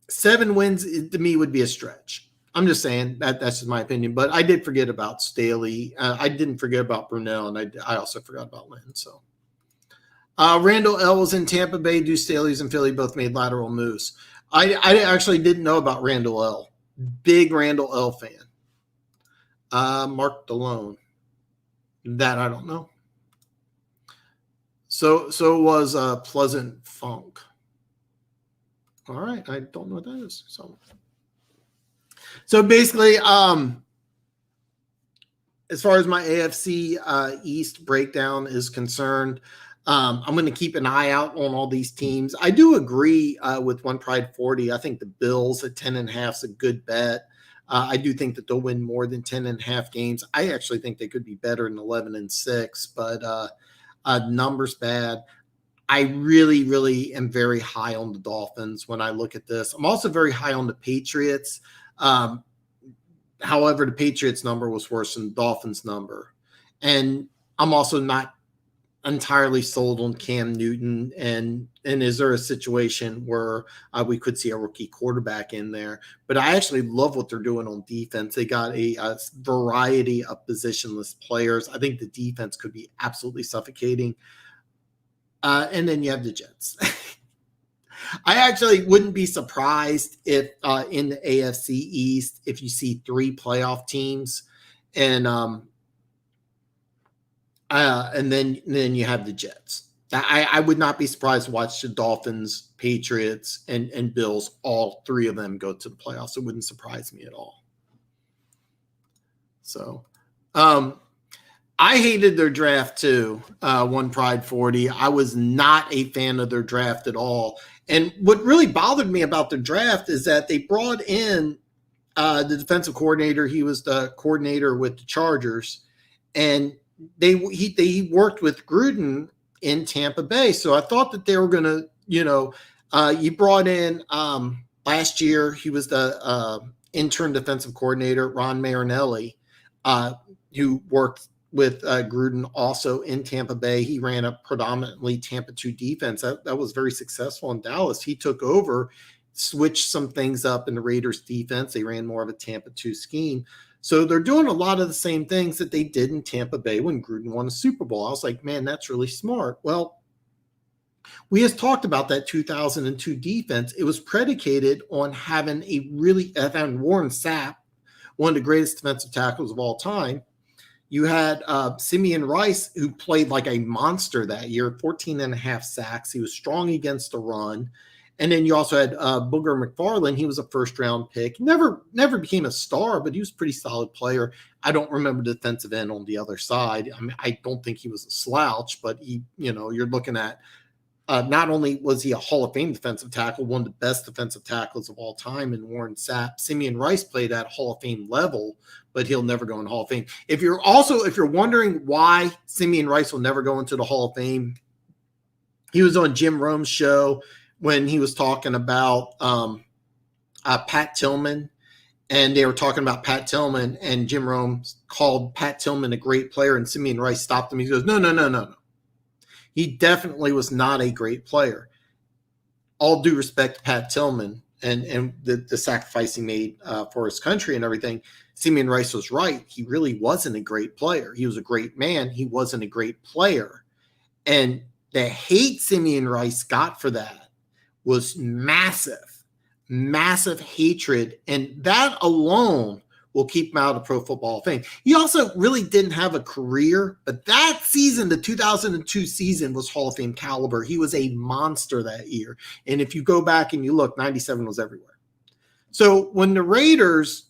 7 wins to me would be a stretch. I'm just saying that's just my opinion. But I did forget about Staley. I didn't forget about Brunell, and I also forgot about Lynn. So Randall L was in Tampa Bay. Deuce Staley's in Philly. Both made lateral moves. I actually didn't know about Randall L. Big Randall L fan. Mark DeLone. That I don't know. So was Pleasant Funk. All right, I don't know what that is. So basically, as far as my AFC East breakdown is concerned, I'm going to keep an eye out on all these teams. I do agree with One Pride 40. I think the Bills at 10.5 is a good bet. I do think that they'll win more than 10.5 games. I actually think they could be better than 11-6, but numbers bad. I really, really am very high on the Dolphins when I look at this. I'm also very high on the Patriots. However, the Patriots number was worse than the Dolphins number. And I'm also not entirely sold on Cam Newton. And is there a situation where we could see a rookie quarterback in there? But I actually love what they're doing on defense. They got a variety of positionless players. I think the defense could be absolutely suffocating. And then you have the Jets. I actually wouldn't be surprised if in the AFC East, if you see 3 playoff teams, and then you have the Jets. I would not be surprised to watch the Dolphins, Patriots, and Bills, all 3 of them go to the playoffs. It wouldn't surprise me at all. So, I hated their draft too, One Pride 40. I was not a fan of their draft at all. And what really bothered me about their draft is that they brought in the defensive coordinator. He was the coordinator with the Chargers. And he worked with Gruden in Tampa Bay. So I thought that they were going to, you brought in last year, he was the intern defensive coordinator, Ron Marinelli, who worked with Gruden also in Tampa Bay. He ran a predominantly Tampa 2 defense. That was very successful in Dallas. He took over, switched some things up in the Raiders defense. They ran more of a Tampa 2 scheme. So they're doing a lot of the same things that they did in Tampa Bay when Gruden won a Super Bowl. I was like, man, that's really smart. Well, we just talked about that 2002 defense. It was predicated on having having Warren Sapp, one of the greatest defensive tackles of all time. You had Simeon Rice, who played like a monster that year, 14.5 sacks. He was strong against the run. And then you also had Booger Mcfarland. He was a first-round pick. Never became a star, but he was a pretty solid player. I don't remember the defensive end on the other side. I mean, I don't think he was a slouch, but you're looking at not only was he a Hall of Fame defensive tackle, one of the best defensive tackles of all time in Warren Sapp. Simeon Rice played at Hall of Fame level, but he'll never go in Hall of Fame. If you're wondering why Simeon Rice will never go into the Hall of Fame, he was on Jim Rome's show when he was talking about Pat Tillman, and they were talking about Pat Tillman, and Jim Rome called Pat Tillman a great player, and Simeon Rice stopped him. He goes, no. He definitely was not a great player. All due respect to Pat Tillman and the sacrifice he made for his country and everything, Simeon Rice was right. He really wasn't a great player. He was a great man. He wasn't a great player. And The hate Simeon Rice got for that was massive, massive hatred. And that alone will keep him out of Pro Football Hall of Fame. He also really didn't have a career, but that season, the 2002 season, was Hall of Fame caliber. He was a monster that year. And if you go back and you look, 97 was everywhere. So when the Raiders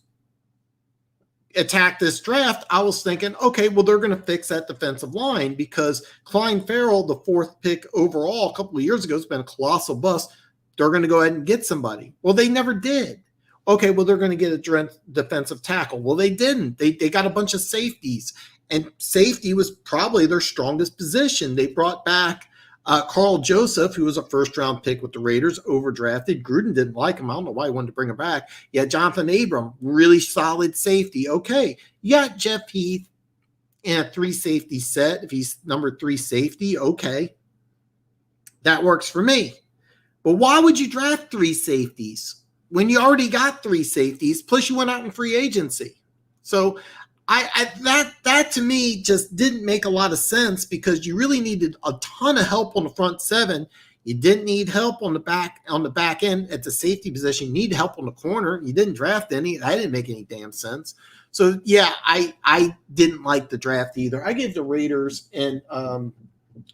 attacked this draft, I was thinking, okay, well, they're going to fix that defensive line because Clyde Farrell, the 4th pick overall a couple of years ago, has been a colossal bust. They're going to go ahead and get somebody. Well, they never did. Okay, well, they're going to get a defensive tackle. Well, they didn't. They got a bunch of safeties, and safety was probably their strongest position. They brought back Carl Joseph, who was a first-round pick with the Raiders, overdrafted. Gruden didn't like him. I don't know why he wanted to bring him back. Yeah, Jonathan Abram, really solid safety. Okay, you got Jeff Heath in a 3-safety set. If he's number 3 safety, okay, that works for me. But why would you draft 3 safeties when you already got 3 safeties, plus you went out in free agency? So that to me just didn't make a lot of sense because you really needed a ton of help on the front 7. You didn't need help on the back end at the safety position. You need help on the corner. You didn't draft any. That didn't make any damn sense. So yeah, I didn't like the draft either. I gave the Raiders and the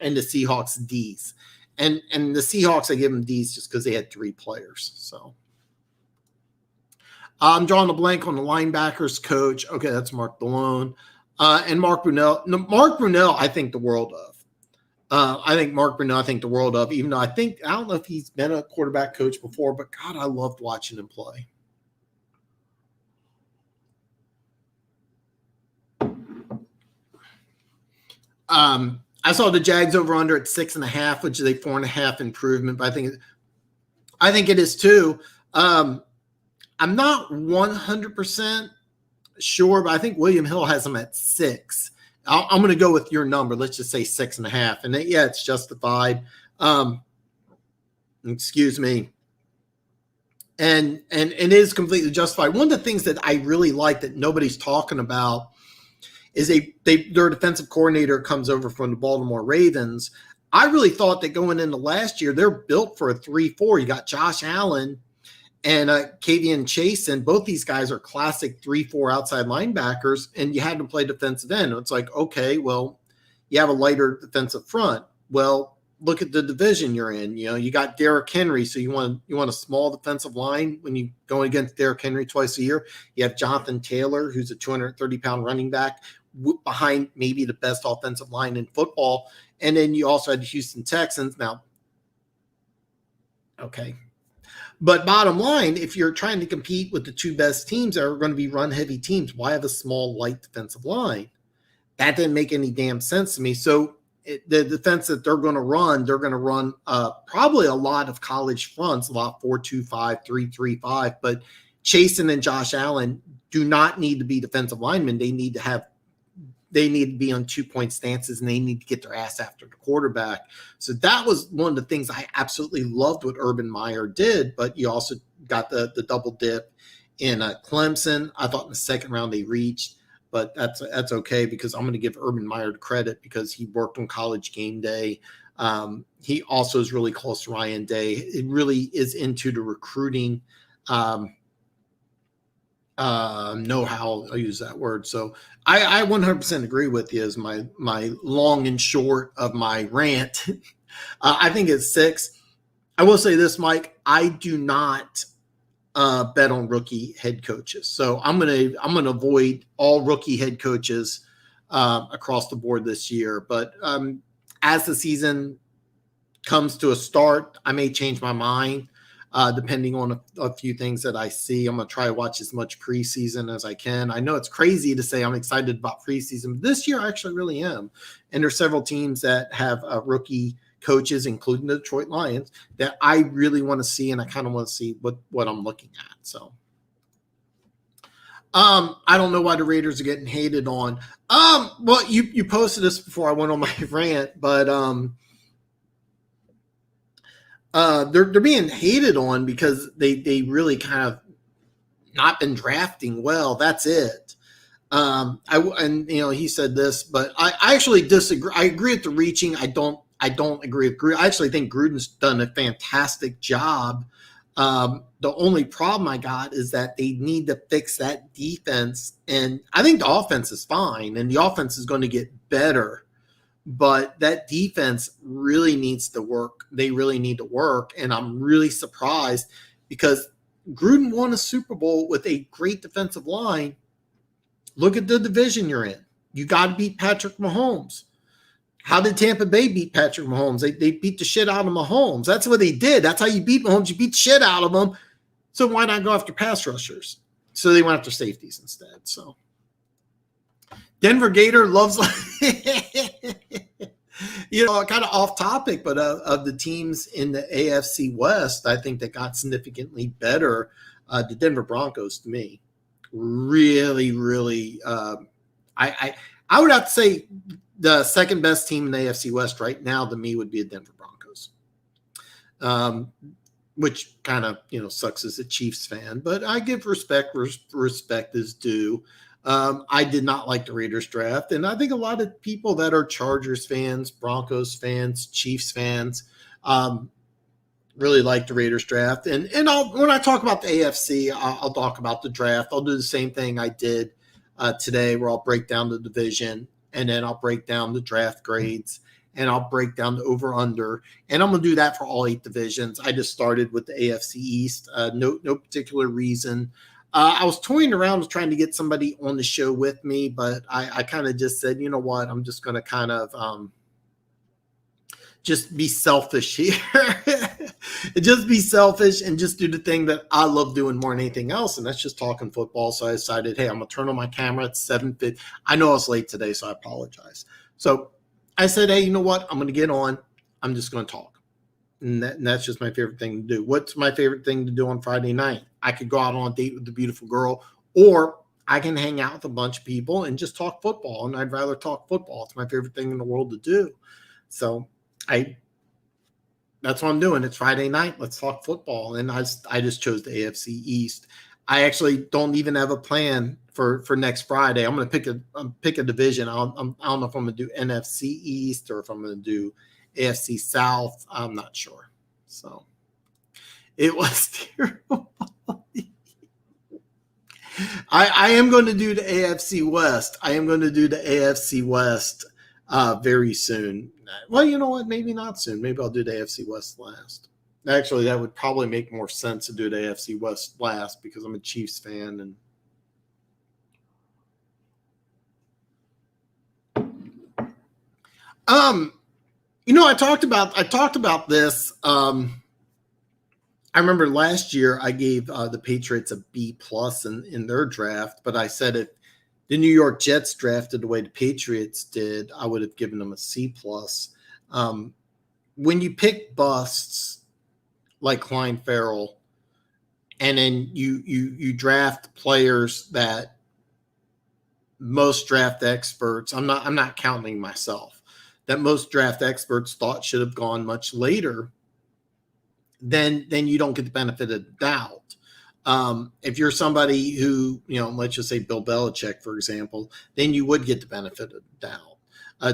Seahawks D's. And the Seahawks, I give them D's just because they had 3 players. So I'm drawing a blank on the linebackers coach. Okay, that's Mark Delone. And Mark Brunell. No, Mark Brunell, I think the world of. The world of, even though I don't know if he's been a quarterback coach before, but God, I loved watching him play. I saw the Jags over under at 6.5, which is a 4.5 improvement, but I think it is too. I'm not 100% sure, but I think William Hill has them at 6. I'm going to go with your number. Let's just say 6.5. And yeah, it's justified. Excuse me. And it is completely justified. One of the things that I really like that nobody's talking about is their defensive coordinator comes over from the Baltimore Ravens. I really thought that going into last year, they're built for a 3-4. You got Josh Allen and Kavian Chase, and both these guys are classic 3-4 outside linebackers, and you had to play defensive end. It's like, okay, well, you have a lighter defensive front. Well, look at the division you're in. You know, you got Derrick Henry, so you want a small defensive line when you go against Derrick Henry twice a year. You have Jonathan Taylor, who's a 230-pound running back behind maybe the best offensive line in football, and then you also had the Houston Texans. Now, okay. But bottom line, if you're trying to compete with the 2 best teams that are going to be run-heavy teams, why have a small, light defensive line? That didn't make any damn sense to me. So the defense that they're going to run probably a lot of college fronts, a lot 4-2-5, 3-3-5. But Chasen and Josh Allen do not need to be defensive linemen. They need to be on 2-point stances, and they need to get their ass after the quarterback. So that was one of the things I absolutely loved what Urban Meyer did, but you also got the double dip in Clemson. I thought in the second round they reached, but that's okay because I'm going to give Urban Meyer the credit because he worked on College Game Day. He also is really close to Ryan Day. It really is into the recruiting know-how, I'll use that word. So I 100% agree with you as my long and short of my rant. I think it's 6. I will say this, Mike, I do not bet on rookie head coaches. So I'm gonna avoid all rookie head coaches across the board this year. But as the season comes to a start, I may change my mind. Depending on a few things that I see. I'm going to try to watch as much preseason as I can. I know it's crazy to say I'm excited about preseason, but this year I actually really am. And there's several teams that have rookie coaches, including the Detroit Lions, that I really want to see, and I kind of want to see what I'm looking at. So I don't know why the Raiders are getting hated on. Well, you posted this before I went on my rant, but they're being hated on because they really kind of not been drafting well. That's it. He said this, but I actually disagree. I agree with the reaching. I don't I don't agree with Gruden. I actually think Gruden's done a fantastic job. The only problem I got is that they need to fix that defense. And I think the offense is fine, and the offense is going to get better. But that defense really needs to work. They really need to work. And I'm really surprised because Gruden won a Super Bowl with a great defensive line. Look at the division you're in. You got to beat Patrick Mahomes. How did Tampa Bay beat Patrick Mahomes? They beat the shit out of Mahomes. That's what they did. That's how you beat Mahomes. You beat the shit out of them. So why not go after pass rushers? So they went after safeties instead. So Denver Gator loves, kind of off topic, but of the teams in the AFC West, I think that got significantly better. The Denver Broncos, to me, really, really, I would have to say the second best team in the AFC West right now to me would be the Denver Broncos, which kind of, sucks as a Chiefs fan, but I give respect is due. I did not like the Raiders draft, and I think a lot of people that are Chargers fans, Broncos fans, Chiefs fans really like the Raiders draft. And when I talk about the AFC, I'll talk about the draft. I'll do the same thing I did today, where I'll break down the division, and then I'll break down the draft grades, and I'll break down the over-under, and I'm going to do that for all 8 divisions. I just started with the AFC East, no particular reason. I was toying around with trying to get somebody on the show with me, but I kind of just said, you know what, I'm just going to kind of just be selfish here. Just be selfish and just do the thing that I love doing more than anything else, and that's just talking football. So I decided, hey, I'm going to turn on my camera at 7:50. I know I was late today, so I apologize. So I said, hey, you know what? I'm going to get on. I'm just going to talk. And that's just my favorite thing to do. What's my favorite thing to do on Friday night? I could go out on a date with a beautiful girl, or I can hang out with a bunch of people and just talk football, and I'd rather talk football. It's my favorite thing in the world to do. So that's what I'm doing. It's Friday night. Let's talk football. And I just chose the AFC East. I actually don't even have a plan for next Friday. I'm going to pick a division. I don't know if I'm going to do NFC East or if I'm going to do AFC South. I'm not sure. So it was terrible. I am going to do the AFC West. Very soon. Well, you know what? Maybe not soon. Maybe I'll do the AFC West last. Actually, that would probably make more sense to do the AFC West last because I'm a Chiefs fan. And I talked about this. I remember last year I gave the Patriots a B+ in their draft, but I said if the New York Jets drafted the way the Patriots did, I would have given them a C+. When you pick busts like Klein Farrell, and then you draft players that most draft experts, I'm not counting myself, that most draft experts thought should have gone much later, then you don't get the benefit of the doubt. If you're somebody who, let's just say Bill Belichick, for example, then you would get the benefit of the doubt.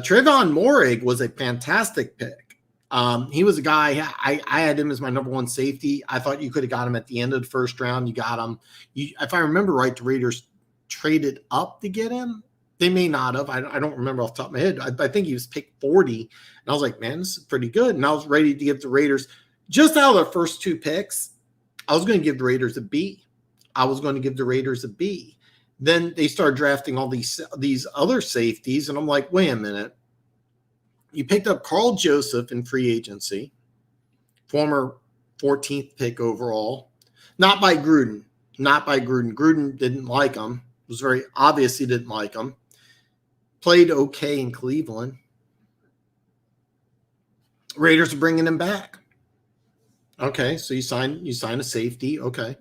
Trevon Moehrig was a fantastic pick. He was a guy, I had him as my number 1 safety. I thought you could have got him at the end of the first round. You got him. If I remember right, the Raiders traded up to get him. They may not have. I don't remember off the top of my head. I think he was picked 40. And I was like, man, this is pretty good. And I was ready to give the Raiders, just out of their first 2 picks, I was going to give the Raiders a B. Then they started drafting all these other safeties, and I'm like, wait a minute. You picked up Carl Joseph in free agency, former 14th pick overall, not by Gruden. Gruden didn't like him. It was very obvious he didn't like him. Played okay in Cleveland. Raiders are bringing him back. Okay, so you sign a safety. Okay.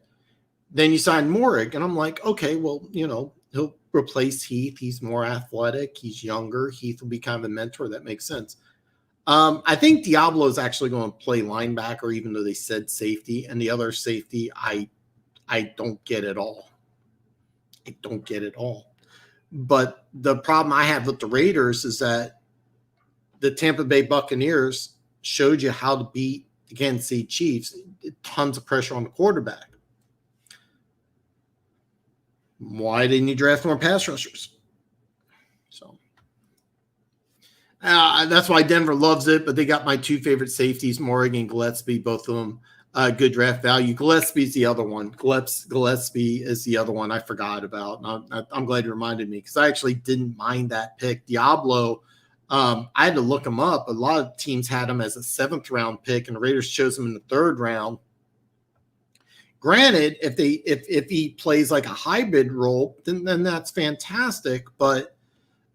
Then you sign Moehrig, and I'm like, okay, well, he'll replace Heath. He's more athletic. He's younger. Heath will be kind of a mentor. That makes sense. I think Diablo is actually going to play linebacker, even though they said safety. And the other safety, I don't get at all. But the problem I have with the Raiders is that the Tampa Bay Buccaneers showed you how to beat the Kansas City Chiefs. Tons of pressure on the quarterback. Why didn't you draft more pass rushers? So that's why Denver loves it, but they got my two favorite safeties, Morrig and Gillespie, both of them good draft value. Gillespie's the other one. Gillespie is the other one I forgot about. And I'm glad you reminded me because I actually didn't mind that pick. Diablo, I had to look him up. A lot of teams had him as a 7th round pick, and the Raiders chose him in the 3rd round. Granted, if he plays like a hybrid role, then that's fantastic. But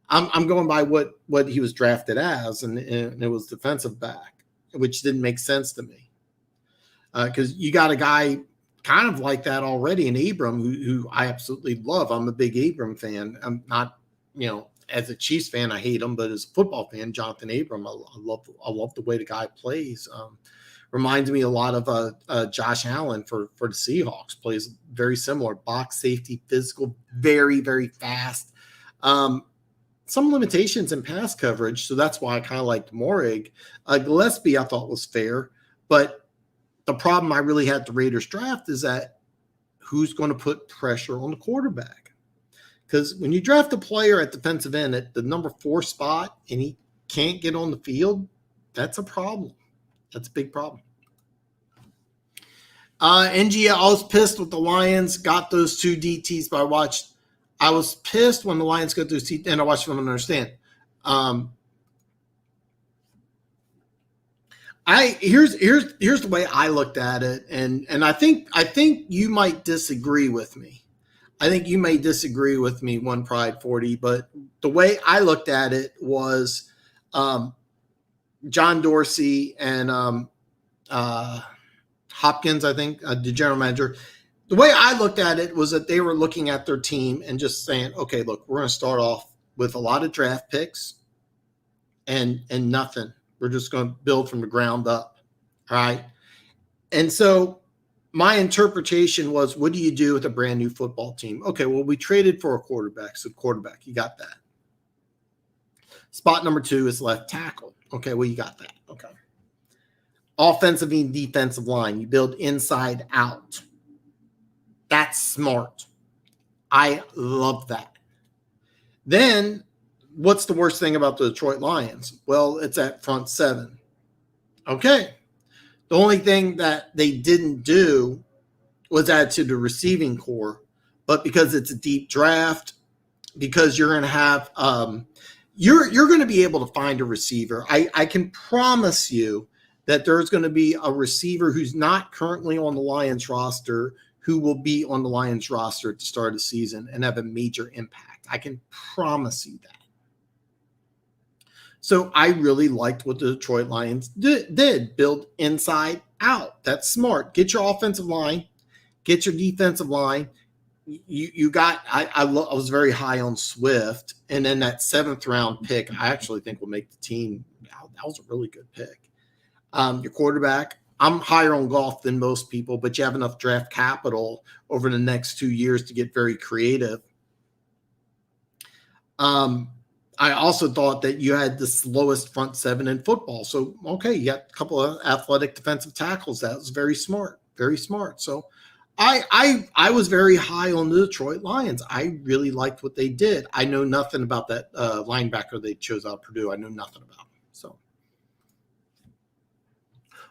I'm going by what he was drafted as, and it was defensive back, which didn't make sense to me. Because you got a guy kind of like that already in Abram, who I absolutely love. I'm a big Abram fan. I'm not, as a Chiefs fan, I hate him, but as a football fan, Jonathan Abram, I love the way the guy plays. Reminds me a lot of Josh Allen for the Seahawks. Plays very similar, box safety, physical, very, very fast. Some limitations in pass coverage, so that's why I kind of liked Morrig. Gillespie I thought was fair, but the problem I really had the Raiders draft is that who's going to put pressure on the quarterback? Because when you draft a player at defensive end at the number 4 spot and he can't get on the field, that's a problem. That's a big problem. NG, I was pissed with the Lions, got those 2 DTs, but I was pissed when the Lions got those DTs, and I watched them and understand. Here's the way I looked at it, and I think you might disagree with me. I think you may disagree with me, One Pride 40, but the way I looked at it was John Dorsey and Hopkins, I think, the general manager. The way I looked at it was that they were looking at their team and just saying, okay, look, we're going to start off with a lot of draft picks and nothing. We're just going to build from the ground up. All right. And so my interpretation was, what do you do with a brand new football team? Okay, well, we traded for a quarterback. So quarterback, you got that. Spot number 2 is left tackle. Okay, well, you got that. Okay. Offensive and defensive line, you build inside out. That's smart. I love that. Then what's the worst thing about the Detroit Lions? Well, it's at front 7. Okay. The only thing that they didn't do was add to the receiving core, but because it's a deep draft, because you're going to have you're going to be able to find a receiver. I can promise you that there's going to be a receiver who's not currently on the Lions roster who will be on the Lions roster at the start of the season and have a major impact. I can promise you that. So I really liked what the Detroit Lions did. Build inside out. That's smart. Get your offensive line. Get your defensive line. You got. I was very high on Swift, and then that 7th round pick I actually think will make the team. That was a really good pick. Your quarterback. I'm higher on golf than most people, but you have enough draft capital over the next 2 years to get very creative. I also thought that you had the slowest front 7 in football. So, okay, you got a couple of athletic defensive tackles. That was very smart, very smart. So I was very high on the Detroit Lions. I really liked what they did. I know nothing about that linebacker they chose out of Purdue. I know nothing about him. So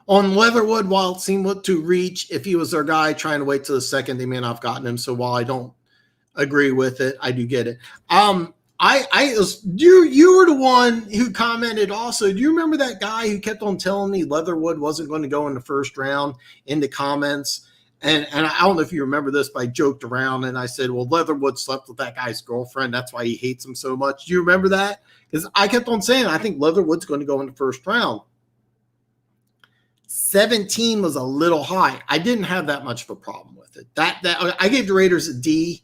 on Leatherwood, while it seemed to reach, if he was their guy trying to wait till the second, they may not have gotten him. So while I don't agree with it, I do get it. You were the one who commented also. Do you remember that guy who kept on telling me Leatherwood wasn't going to go in the first round in the comments? And I don't know if you remember this, but I joked around and I said, well, Leatherwood slept with that guy's girlfriend. That's why he hates him so much. Do you remember that? Because I kept on saying, I think Leatherwood's going to go in the first round. 17 was a little high. I didn't have that much of a problem with it. That I gave the Raiders a D.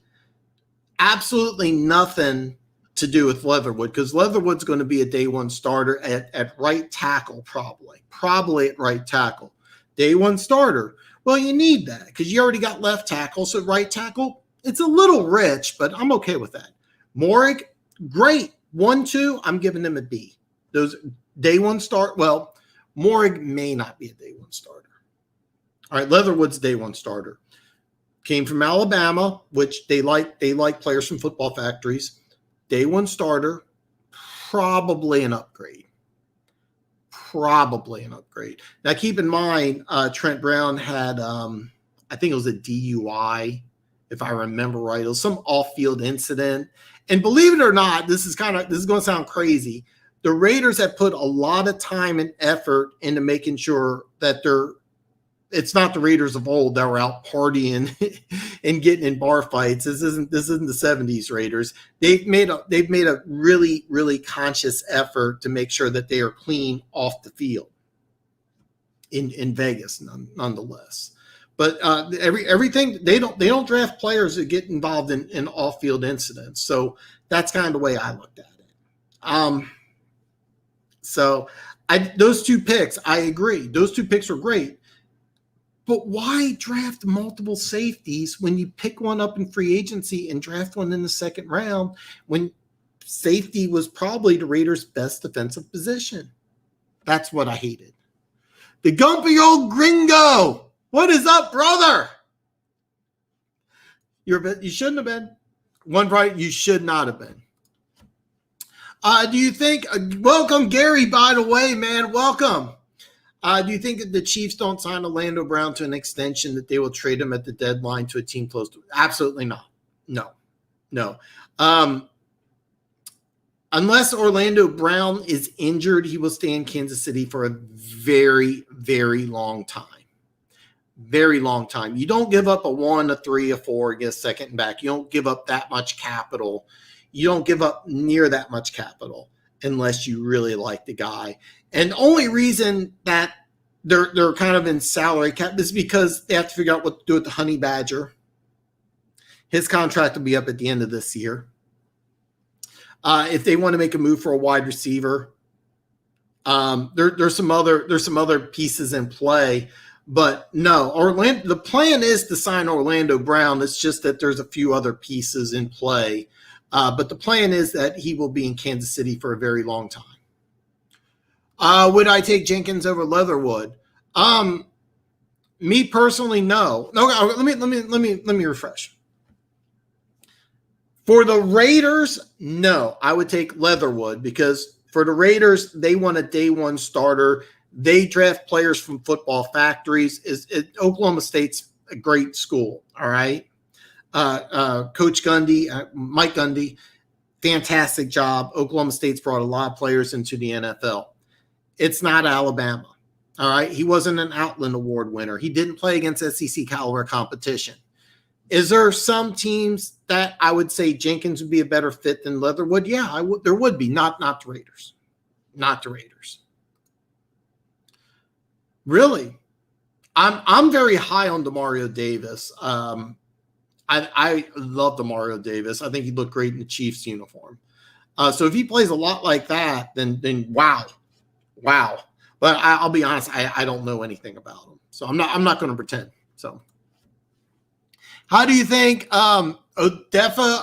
Absolutely nothing to do with Leatherwood, because Leatherwood's going to be a day 1 starter at right tackle, probably at right tackle. Day 1 starter. Well, you need that because you already got left tackle. So right tackle, it's a little rich, but I'm okay with that. Morrig, great. 1, 2, I'm giving them a B. Those Day one start. Well, Morrig may not be a day one starter. All right, Leatherwood's day one starter. Came from Alabama, which they like players from football factories. Day one starter, probably an upgrade. Probably an upgrade. Now, keep in mind, Trent Brown had, I think it was a DUI, if I remember right. It was some off-field incident. And believe it or not, this is going to sound crazy. The Raiders have put a lot of time and effort into making sure that it's not the Raiders of old that were out partying and getting in bar fights. This isn't the 70s Raiders. They've made a really, really conscious effort to make sure that they are clean off the field in Vegas, nonetheless. But everything they don't draft players that get involved in off-field incidents. So that's kind of the way I looked at it. So those two picks, I agree. Those two picks were great. But why draft multiple safeties when you pick one up in free agency and draft one in the second round when safety was probably the Raiders' best defensive position? That's what I hated. The gumpy old gringo. What is up, brother? You shouldn't have been. One right, you should not have been. Do you think, welcome, Gary, by the way, man, welcome. Do you think that the Chiefs don't sign Orlando Brown to an extension that they will trade him at the deadline to a team close to? Absolutely not. No. Unless Orlando Brown is injured, he will stay in Kansas City for a very, very long time. Very long time. You don't give up a 1, a 3, a 4, get a second and back. You don't give up that much capital. You don't give up near that much capital unless you really like the guy. And the only reason that they're kind of in salary cap is because they have to figure out what to do with the Honey Badger. His contract will be up at the end of this year. If they want to make a move for a wide receiver, there's some other pieces in play. But no, the plan is to sign Orlando Brown. It's just that there's a few other pieces in play. But the plan is that he will be in Kansas City for a very long time. Would I take Jenkins over Leatherwood? Me personally, no. No, let me refresh. For the Raiders, no. I would take Leatherwood because for the Raiders, they want a day one starter. They draft players from football factories. Oklahoma State's a great school, all right? Coach Gundy, Mike Gundy, fantastic job. Oklahoma State's brought a lot of players into the NFL. It's not Alabama, all right? He wasn't an Outland Award winner. He didn't play against SEC caliber competition. Is there some teams that I would say Jenkins would be a better fit than Leatherwood? Yeah, there would be. Not the Raiders. Not the Raiders. Really? I'm very high on Demario Davis. I love Demario Davis. I think he looked great in the Chiefs uniform. So if he plays a lot like that, then wow. But I'll be honest, I don't know anything about him, so I'm not going to pretend. So, how do you think Odefa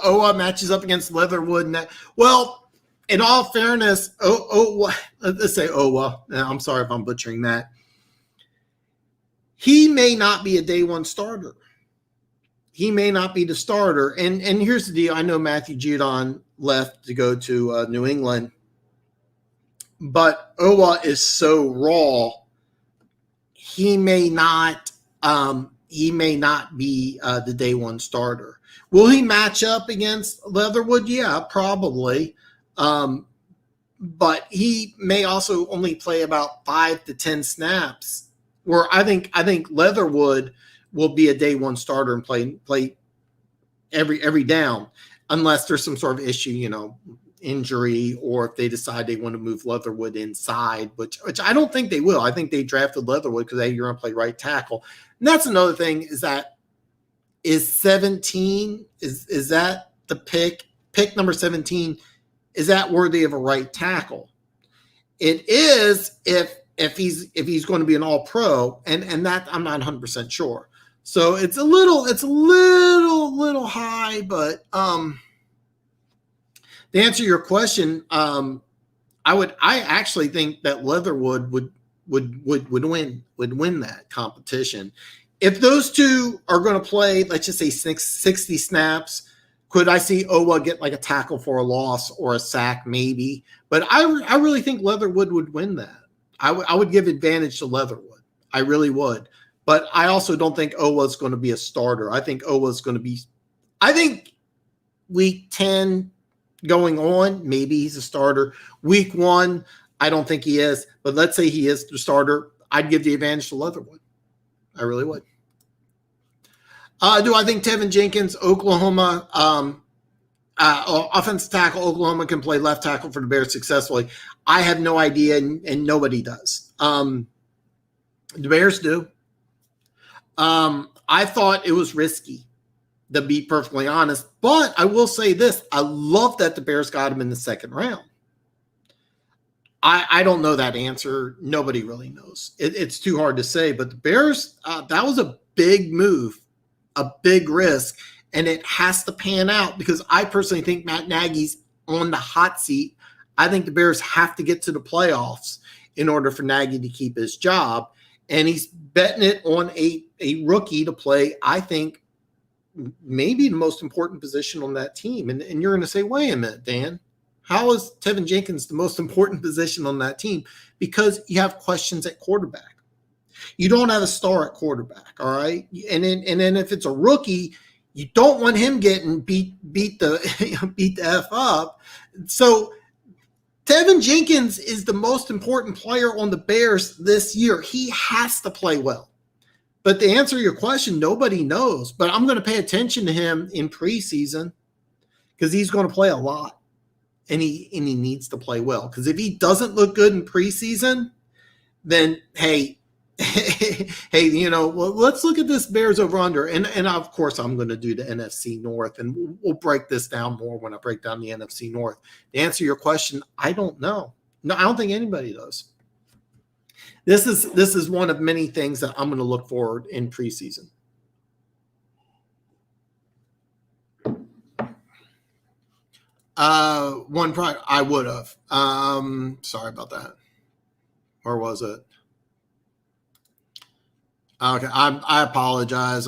Owa matches up against Leatherwood? Well, in all fairness, let's say Owa. I'm sorry if I'm butchering that. He may not be a day one starter. He may not be the starter. And here's the deal. I know Matthew Judon left to go to New England, but Owa is so raw. He may not be the day one starter. Will he match up against Leatherwood? Yeah, probably. But he may also only play about 5 to 10 snaps. Where I think Leatherwood will be a day one starter and play every down, unless there's some sort of issue, injury, or if they decide they want to move Leatherwood inside, which I don't think they will. I think they drafted Leatherwood because you're going to play right tackle. And that's another thing is 17, is that the pick number 17, is that worthy of a right tackle? It is if he's going to be an all-pro, and that I'm not 100% sure. So it's a little high, but to answer your question, I actually think that Leatherwood would win that competition. If those two are going to play, let's just say 60 snaps, could I see Owa get like a tackle for a loss or a sack? Maybe. But I really think Leatherwood would win that. I would give advantage to Leatherwood. I really would. But I also don't think Owa's going to be a starter. I think Owa's going to be, I think week 10 going on, maybe he's a starter. Week 1, I don't think he is. But let's say he is the starter. I'd give the advantage to Leatherwood. I really would. Do I think Tevin Jenkins, Oklahoma, offensive tackle, Oklahoma can play left tackle for the Bears successfully? I have no idea, and nobody does. The Bears do. I thought it was risky, to be perfectly honest. But I will say this. I love that the Bears got him in the second round. I don't know that answer. Nobody really knows. It's too hard to say. But the Bears, that was a big move, a big risk, and it has to pan out because I personally think Matt Nagy's on the hot seat. I think the Bears have to get to the playoffs in order for Nagy to keep his job, and he's betting it on a rookie to play, I think, maybe the most important position on that team. And you're going to say, wait a minute, Dan, how is Tevin Jenkins the most important position on that team? Because you have questions at quarterback. You don't have a star at quarterback, all right? And then if it's a rookie, you don't want him getting beat the F up. So Tevin Jenkins is the most important player on the Bears this year. He has to play well. But to answer your question, nobody knows. But I'm going to pay attention to him in preseason because he's going to play a lot. And he needs to play well. Because if he doesn't look good in preseason, then, hey, well, let's look at this Bears over under. And of course, I'm going to do the NFC North. And we'll break this down more when I break down the NFC North. To answer your question, I don't know. No, I don't think anybody does. This is one of many things that I'm going to look forward in preseason. One product I would have. Sorry about that. Where was it? Okay, I apologize.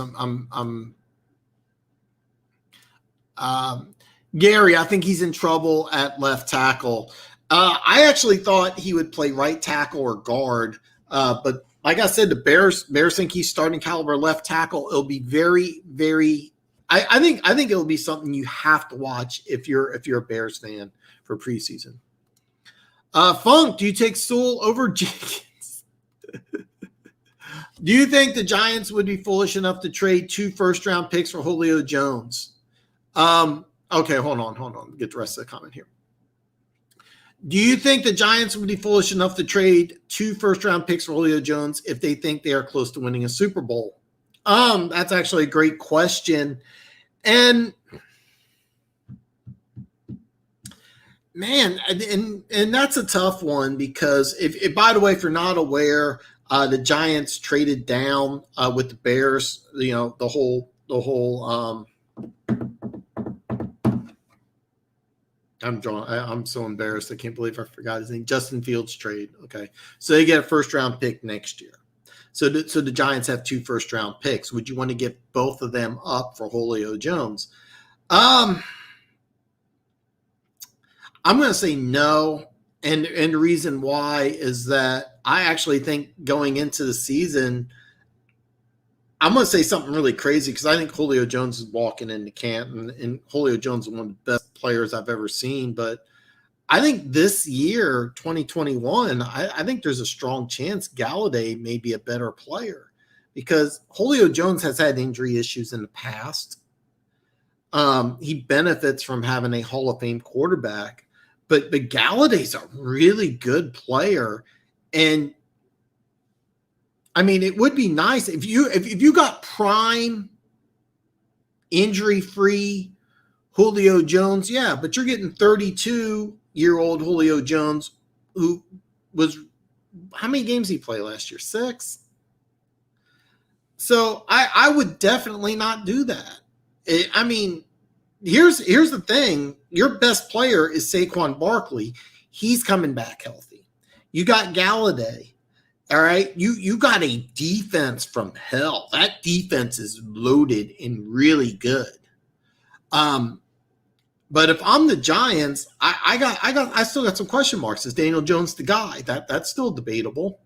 Gary, I think he's in trouble at left tackle. I actually thought he would play right tackle or guard, but like I said, the Bears think he's starting caliber left tackle. It'll be very, very. I think it'll be something you have to watch if you're a Bears fan for preseason. Funk, do you take Sewell over Jenkins? Do you think the Giants would be foolish enough to trade 2 first-round picks for Julio Jones? Okay, hold on. Get the rest of the comment here. Do you think the Giants would be foolish enough to trade 2 first-round picks for Julio Jones if they think they are close to winning a Super Bowl? That's actually a great question. And man, and that's a tough one because if by the way, if you're not aware, the Giants traded down with the Bears, the whole I'm so embarrassed. I can't believe I forgot his name. Justin Fields trade. Okay. So they get a first-round pick next year. So the Giants have 2 first-round picks. Would you want to give both of them up for Julio Jones? I'm going to say no. And the reason why is that I actually think going into the season, I'm going to say something really crazy because I think Julio Jones is walking into camp, and Julio Jones is one of the best players I've ever seen. But I think this year, 2021, I think there's a strong chance Galladay may be a better player because Julio Jones has had injury issues in the past. He benefits from having a Hall of Fame quarterback, but Galladay's a really good player. And I mean, it would be nice if you got prime, injury-free Julio Jones, yeah, but you're getting 32-year-old Julio Jones, who was how many games did he play last year? 6. So I would definitely not do that. I mean, here's the thing: your best player is Saquon Barkley. He's coming back healthy. You got Galladay. All right. You got a defense from hell. That defense is loaded and really good. But if I'm the Giants, I still got some question marks. Is Daniel Jones the guy? That's still debatable.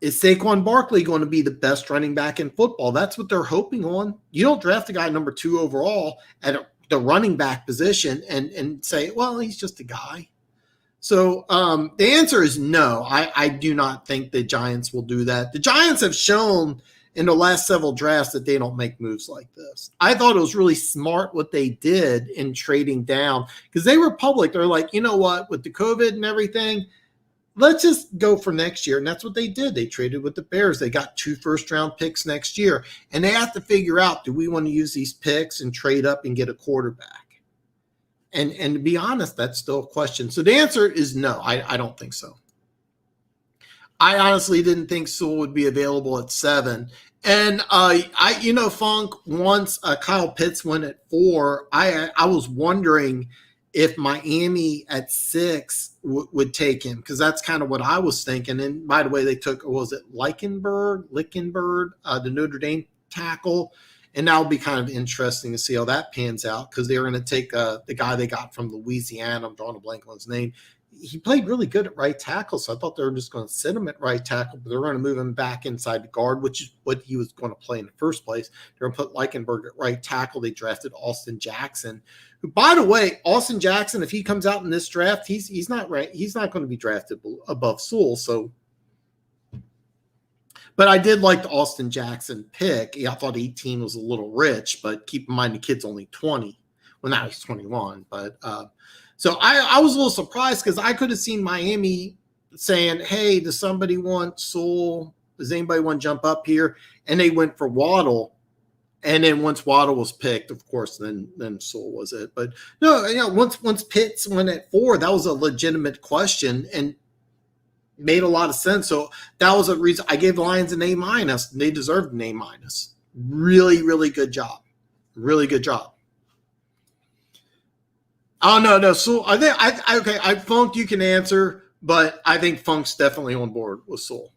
Is Saquon Barkley going to be the best running back in football? That's what they're hoping on. You don't draft a guy number 2 overall at the running back position and say, well, he's just a guy. So the answer is no. I do not think the Giants will do that. The Giants have shown in the last several drafts that they don't make moves like this. I thought it was really smart what they did in trading down because they were public. They're like, you know what, with the COVID and everything, let's just go for next year. And that's what they did. They traded with the Bears. They got 2 first-round picks next year. And they have to figure out, do we want to use these picks and trade up and get a quarterback? And to be honest, that's still a question. So the answer is no. I don't think so. I honestly didn't think Sewell would be available at 7. And Funk, once Kyle Pitts went at 4, I was wondering if Miami at 6 would take him, because that's kind of what I was thinking. And by the way, they took, was it Lickenberg, the Notre Dame tackle. And that'll be kind of interesting to see how that pans out, because they're going to take the guy they got from Louisiana. I'm drawing a blank on his name. He played really good at right tackle, so I thought they were just going to sit him at right tackle, but they're going to move him back inside the guard, which is what he was going to play in the first place. They're going to put Lickenberg at right tackle. They drafted Austin Jackson, who, by the way, Austin Jackson, if he comes out in this draft, he's not right. He's not going to be drafted above Sewell. So, but I did like the Austin Jackson pick. Yeah, I thought 18 was a little rich, but keep in mind the kid's only 20. Well, now he's 21, but so I was a little surprised because I could have seen Miami saying, hey, does somebody want Sewell? Does anybody want to jump up here? And they went for Waddle. And then once Waddle was picked, of course, then Sewell was it. But no, once Pitts went at 4, that was a legitimate question and made a lot of sense. So that was a reason I gave the Lions an A-. And they deserved an A-. Really, really good job. Really good job. Oh, no. So I think Funk, you can answer, but I think Funk's definitely on board with Sewell.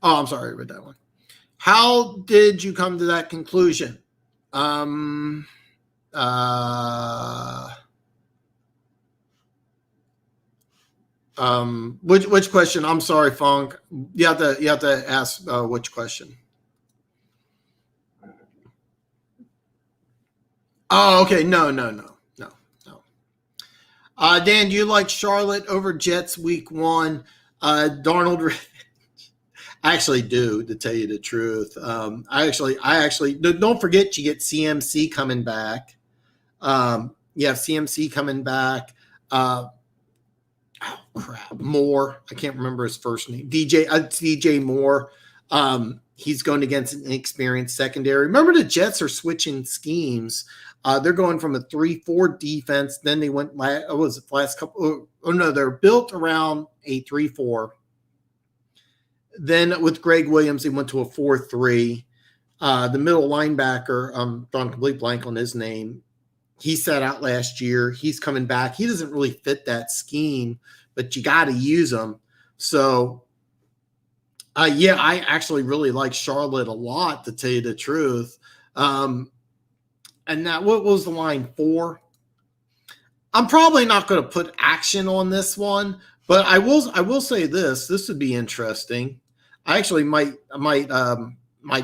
Oh, I'm sorry, I read that one. How did you come to that conclusion? Which question? I'm sorry, Funk. You have to ask which question. Oh, okay. No. Dan, do you like Charlotte over Jets week 1? Darnold, I actually do, to tell you the truth. I actually don't forget you get CMC coming back. You have CMC coming back. Moore. I can't remember his first name. DJ Moore. He's going against an inexperienced secondary. Remember, the Jets are switching schemes. They're going from a 3-4 defense. Then they went, last couple? Oh, no, they're built around a 3-4. Then with Greg Williams, they went to a 4-3. The middle linebacker, drawing a complete blank on his name. He sat out last year. He's coming back. He doesn't really fit that scheme, but you got to use him. So, I actually really like Charlotte a lot, to tell you the truth. And now, what was the line 4? I'm probably not going to put action on this one, but I will say this. This would be interesting. I actually might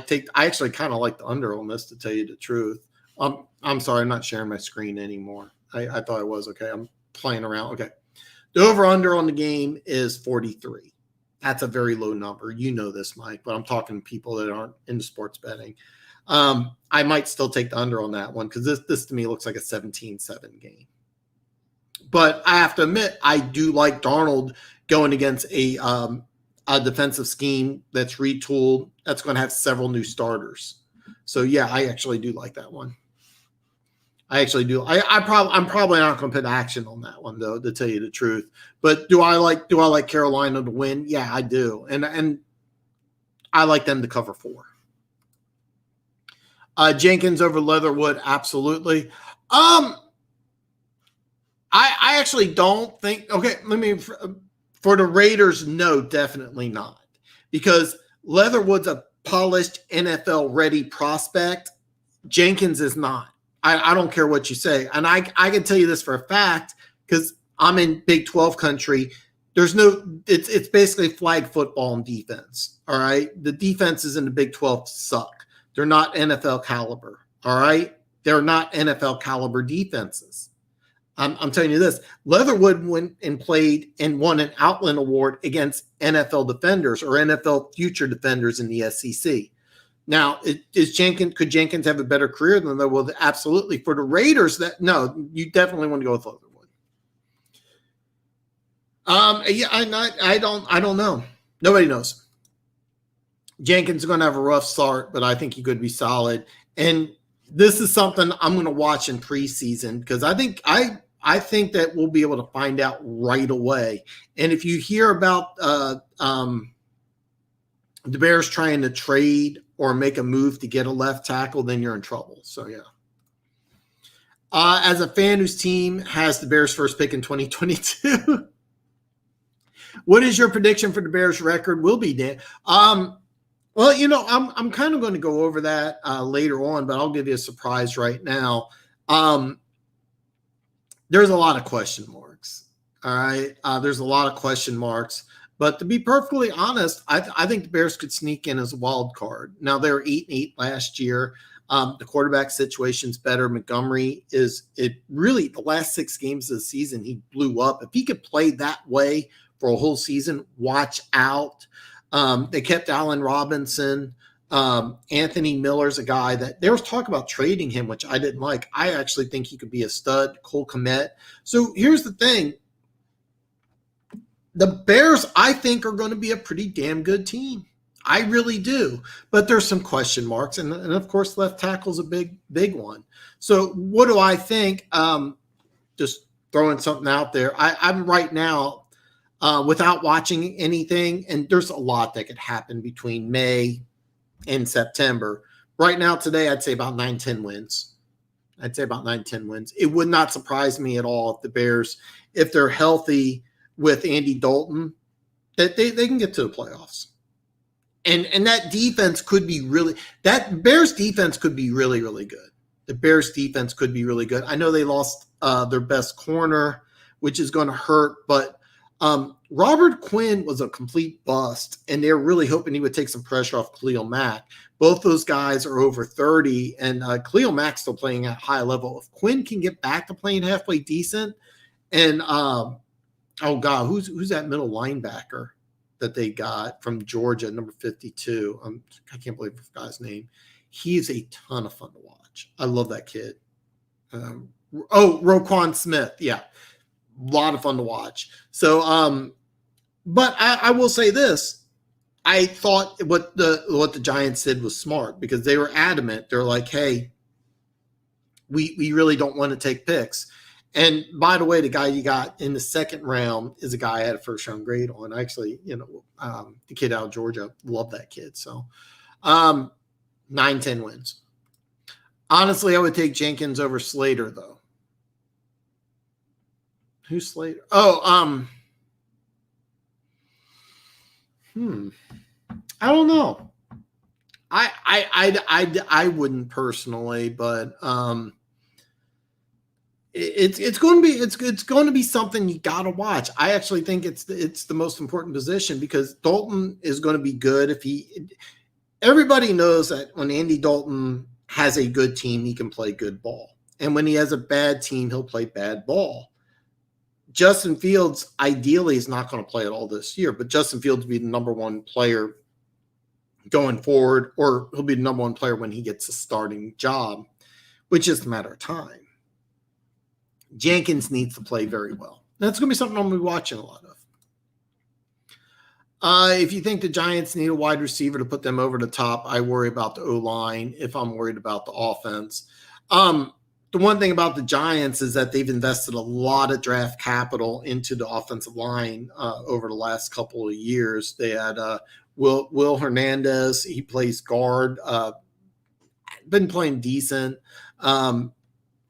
take. I actually kind of like the under on this, to tell you the truth. I'm sorry, I'm not sharing my screen anymore. I thought I was okay. I'm playing around. Okay, the over under on the game is 43. That's a very low number. You know this, Mike, but I'm talking to people that aren't into sports betting. I might still take the under on that one, because this to me looks like a 17-7 game. But I have to admit, I do like Darnold going against a defensive scheme that's retooled, that's going to have several new starters. So yeah, I actually do like that one. I actually do. I'm probably not going to put action on that one, though, to tell you the truth. But do I like Carolina to win? Yeah, I do, and I like them to cover 4. Jenkins over Leatherwood, absolutely. I I actually don't think. Okay, for the Raiders, no, definitely not, because Leatherwood's a polished NFL ready prospect. Jenkins is not. I don't care what you say, and I can tell you this for a fact because I'm in Big 12 country. There's no. It's basically flag football and defense. All right, the defenses in the Big 12 suck. They're not NFL caliber. All right, they're not NFL caliber defenses. I'm telling you this. Leatherwood went and played and won an Outland Award against NFL defenders or NFL future defenders in the SEC. Now, could Jenkins have a better career than that? Well, absolutely. For the Raiders, no, you definitely want to go with Leatherwood. Yeah, I don't know. Nobody knows. Jenkins is going to have a rough start, but I think he could be solid. And this is something I'm going to watch in preseason because I think that we'll be able to find out right away. And if you hear about the Bears trying to trade or make a move to get a left tackle, then you're in trouble. So, yeah. As a fan whose team has the Bears' first pick in 2022, what is your prediction for the Bears' record will be, Dan? Well, I'm kind of going to go over that later on, but I'll give you a surprise right now. There's a lot of question marks. All right. There's a lot of question marks. But to be perfectly honest, I think the Bears could sneak in as a wild card. Now, they were 8-8 last year. The quarterback situation's better. Montgomery really the last 6 games of the season, he blew up. If he could play that way for a whole season, watch out. They kept Allen Robinson. Anthony Miller's a guy that there was talk about trading him, which I didn't like. I actually think he could be a stud. Cole Kmet. So here's the thing. The Bears, I think, are going to be a pretty damn good team. I really do. But there's some question marks. And of course, left tackle's a big one. So what do I think? Just throwing something out there. I'm right now, without watching anything, and there's a lot that could happen between May and September. Right now, today, I'd say about 9-10 wins. It would not surprise me at all if the Bears, if they're healthy with Andy Dalton, that they can get to the playoffs. And that defense could be that Bears defense could be really, really good. The Bears defense could be really good. I know they lost their best corner, which is going to hurt, but Robert Quinn was a complete bust, and they're really hoping he would take some pressure off Khalil Mack. Both those guys are over 30, and Khalil Mack's still playing at a high level. If Quinn can get back to playing halfway decent, and who's that middle linebacker that they got from Georgia, number 52? I can't believe I forgot his name. He's a ton of fun to watch. I love that kid. Roquan Smith, yeah. A lot of fun to watch. So, but I will say this. I thought what the Giants did was smart because they were adamant. They're like, hey, we really don't want to take picks. And by the way, the guy you got in the second round is a guy I had a first round grade on. Actually, the kid out of Georgia, love that kid. So 9-10 wins. Honestly, I would take Jenkins over Slater, though. Who's Slater? I don't know. I wouldn't personally, but it's going to be something you got to watch. I actually think it's the most important position because Dalton is going to be good everybody knows that when Andy Dalton has a good team, he can play good ball. And when he has a bad team, he'll play bad ball. Justin Fields ideally is not going to play at all this year, but Justin Fields will be the number one player going forward, or he'll be the number one player when he gets a starting job, which is a matter of time. Jenkins needs to play very well. That's going to be something I'm going to be watching a lot of. If you think the Giants need a wide receiver to put them over the top, I worry about the O-line if I'm worried about the offense. The one thing about the Giants is that they've invested a lot of draft capital into the offensive line over the last couple of years. They had Will Hernandez. He plays guard, been playing decent.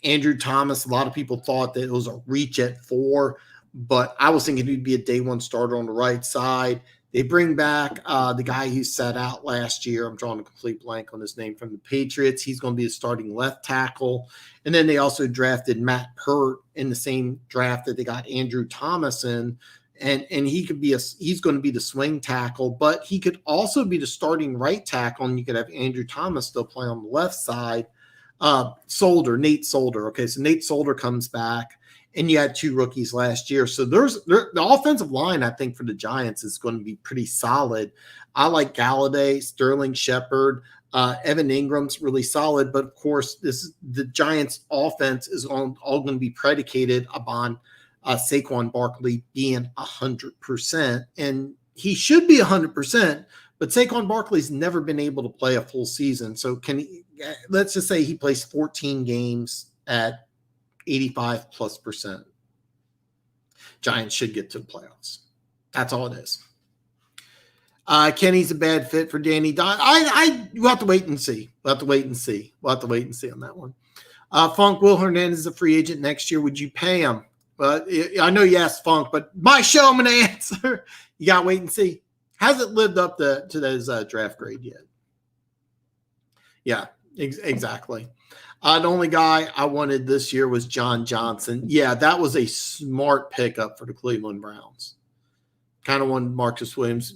Andrew Thomas, a lot of people thought that it was a reach at 4, but I was thinking he'd be a day one starter on the right side. They bring back the guy who sat out last year. I'm drawing a complete blank on his name from the Patriots. He's going to be a starting left tackle. And then they also drafted Matt Pert in the same draft that they got Andrew Thomas in. And he's going to be the swing tackle, but he could also be the starting right tackle, and you could have Andrew Thomas still play on the left side. Nate Solder. Okay, so Nate Solder comes back, and you had 2 rookies last year. So the offensive line, I think, for the Giants is going to be pretty solid. I like Galladay, Sterling Shepard, Evan Ingram's really solid, but of course, the Giants' offense is all going to be predicated upon Saquon Barkley being 100%, and he should be 100%. But Saquon Barkley's never been able to play a full season. So let's just say he plays 14 games at 85+%. Giants should get to the playoffs. That's all it is. Kenny's a bad fit for Danny Dimes. We'll have to wait and see. We'll have to wait and see on that one. Funk, Will Hernandez is a free agent next year. Would you pay him? But I know you asked Funk, but my show, I'm going to answer. You got to wait and see. Hasn't lived up to those draft grade yet. Yeah, exactly. The only guy I wanted this year was John Johnson. Yeah, that was a smart pickup for the Cleveland Browns. Kind of wanted Marcus Williams.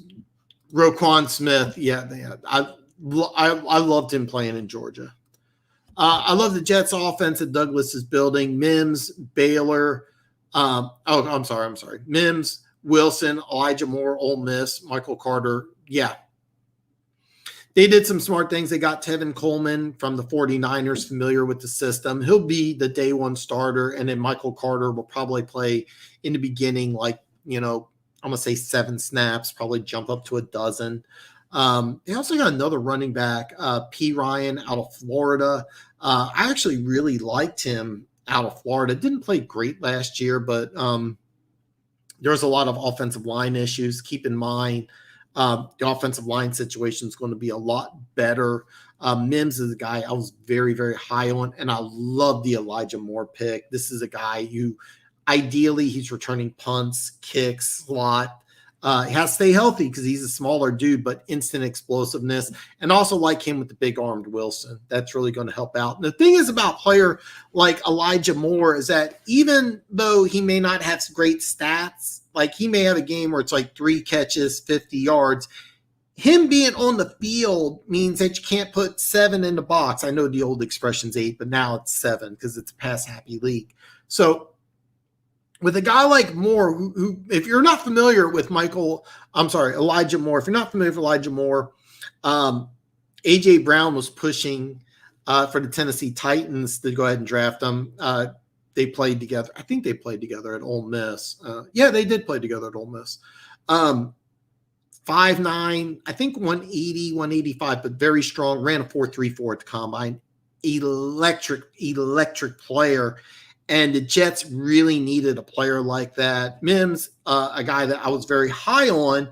Roquan Smith. Yeah, I loved him playing in Georgia. I love the Jets offense that Douglas is building. Mims, Baylor. I'm sorry. Mims, Wilson, Elijah Moore, Ole Miss, Michael Carter. Yeah. They did some smart things. They got Tevin Coleman from the 49ers, familiar with the system. He'll be the day one starter, and then Michael Carter will probably play in the beginning, I'm going to say 7 snaps, probably jump up to a dozen. They also got another running back, P. Ryan out of Florida. I actually really liked him out of Florida. Didn't play great last year, but there's a lot of offensive line issues. Keep in mind, the offensive line situation is going to be a lot better. Mims is a guy I was very, very high on, and I love the Elijah Moore pick. This is a guy who ideally he's returning punts, kicks, slot. He has to stay healthy because he's a smaller dude, but instant explosiveness. And also like him with the big armed Wilson. That's really going to help out. And the thing is about a player like Elijah Moore is that even though he may not have great stats, like he may have a game where it's like 3 catches, 50 yards, him being on the field means that you can't put 7 in the box. I know the old expression's 8, but now it's 7 because it's a pass-happy league. So with a guy like Moore, who if you're not familiar with Elijah Moore, if you're not familiar with Elijah Moore, A.J. Brown was pushing for the Tennessee Titans to go ahead and draft him. They played together. I think they played together at Ole Miss. They did play together at Ole Miss. 5'9", I think 180, 185, but very strong. Ran a 4.34 at the combine. Electric player. And the Jets really needed a player like that. Mims, a guy that I was very high on,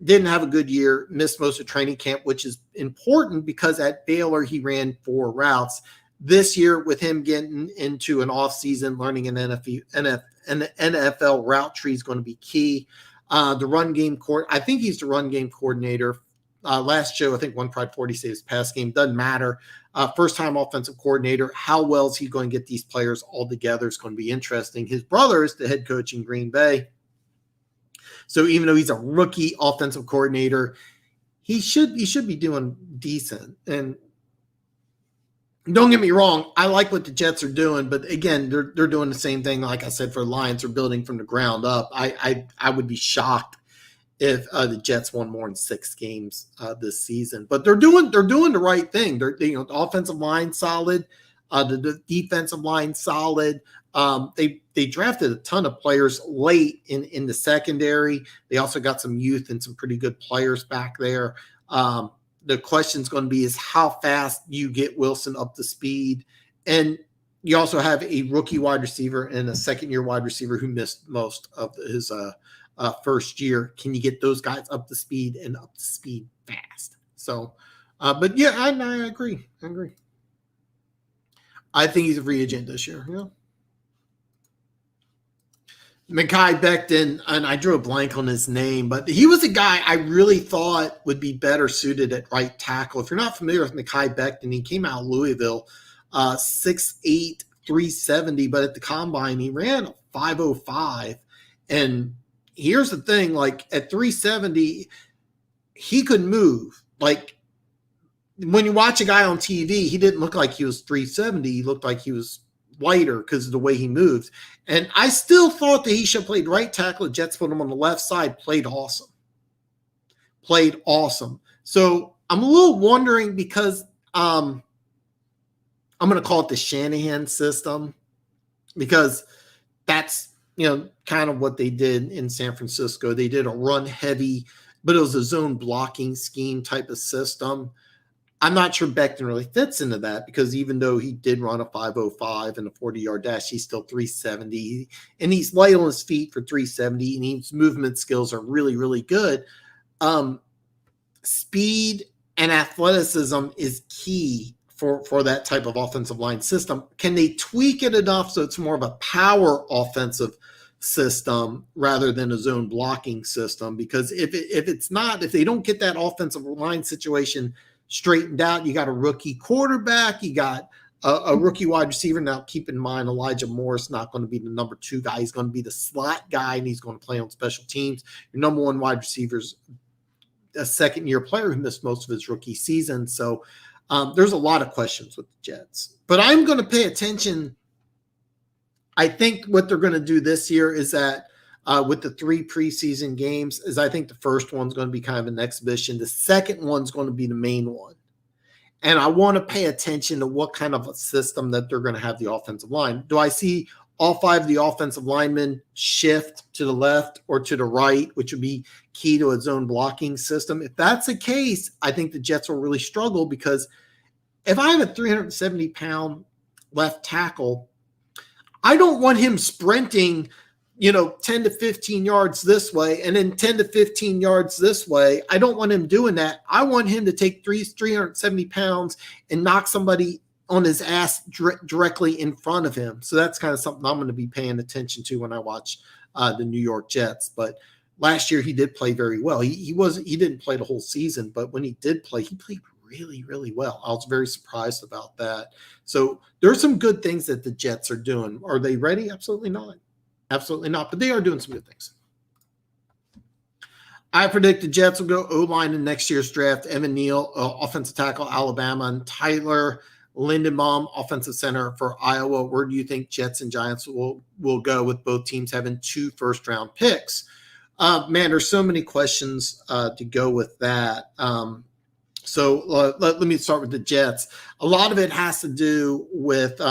didn't have a good year, missed most of training camp, which is important because at Baylor he ran 4 routes. This year, with him getting into an offseason, learning an NFL route tree is going to be key. The run game I think he's the run game coordinator. Last show, I think one Pride 40 saves pass game. Doesn't matter. First-time offensive coordinator. How well is he going to get these players all together? It's going to be interesting. His brother is the head coach in Green Bay. So even though he's a rookie offensive coordinator, he should be doing decent. And don't get me wrong, I like what the Jets are doing, but again, they're doing the same thing. Like I said, for the Lions, they're building from the ground up. I would be shocked if the Jets won more than 6 games this season. But they're doing the right thing. The offensive line solid, the defensive line solid. They drafted a ton of players late in the secondary. They also got some youth and some pretty good players back there. The question is going to be is how fast you get Wilson up to speed. And you also have a rookie wide receiver and a second-year wide receiver who missed most of his first year. Can you get those guys up to speed fast? So, but yeah, I agree. I think he's a free agent this year. Yeah. Mekhi Becton, and I drew a blank on his name, but he was a guy I really thought would be better suited at right tackle. If you're not familiar with Mekhi Becton, he came out of Louisville, 6'8", 370, but at the combine, he ran a 5.05. And here's the thing, like at 370, he could move. Like when you watch a guy on TV, he didn't look like he was 370. He looked like he was lighter because of the way he moved. And I still thought that he should have played right tackle. The Jets put him on the left side, played awesome. So I'm a little wondering because I'm going to call it the Shanahan system because that's, kind of what they did in San Francisco. They did a run heavy, but it was a zone blocking scheme type of system. I'm not sure Becton really fits into that because even though he did run a 5.05 and a 40-yard dash, he's still 370. And he's light on his feet for 370, and his movement skills are really, really good. Speed and athleticism is key for that type of offensive line system. Can they tweak it enough so it's more of a power offensive system rather than a zone blocking system? Because if they don't get that offensive line situation straightened out, you got a rookie quarterback, you got a rookie wide receiver. Now, keep in mind, Elijah Moore's not going to be the number 2 guy. He's going to be the slot guy, and he's going to play on special teams. Your number 1 wide receiver's a second-year player who missed most of his rookie season. So there's a lot of questions with the Jets. But I'm going to pay attention. I think what they're going to do this year is that with the 3 preseason games is I think the first one's going to be kind of an exhibition. The second one's going to be the main one. And I want to pay attention to what kind of a system that they're going to have the offensive line. Do I see all 5 of the offensive linemen shift to the left or to the right, which would be key to a zone blocking system? If that's the case, I think the Jets will really struggle because if I have a 370-pound left tackle, I don't want him sprinting 10 to 15 yards this way and then 10 to 15 yards this way. I don't want him doing that. I want him to take 370 pounds and knock somebody on his ass directly in front of him. So that's kind of something I'm going to be paying attention to when I watch the New York Jets. But last year he did play very well. He didn't play the whole season, but when he did play, he played really, really well. I was very surprised about that. So there's some good things that the Jets are doing. Are they ready? Absolutely not. Absolutely not. But they are doing some good things. I predict the Jets will go O-line in next year's draft. Evan Neal, offensive tackle, Alabama, and Tyler Lindenbaum, offensive center for Iowa. Where do you think Jets and Giants will go with both teams having 2 first-round picks? Man, there's so many questions to go with that. So let me start with the Jets. A lot of it has to do with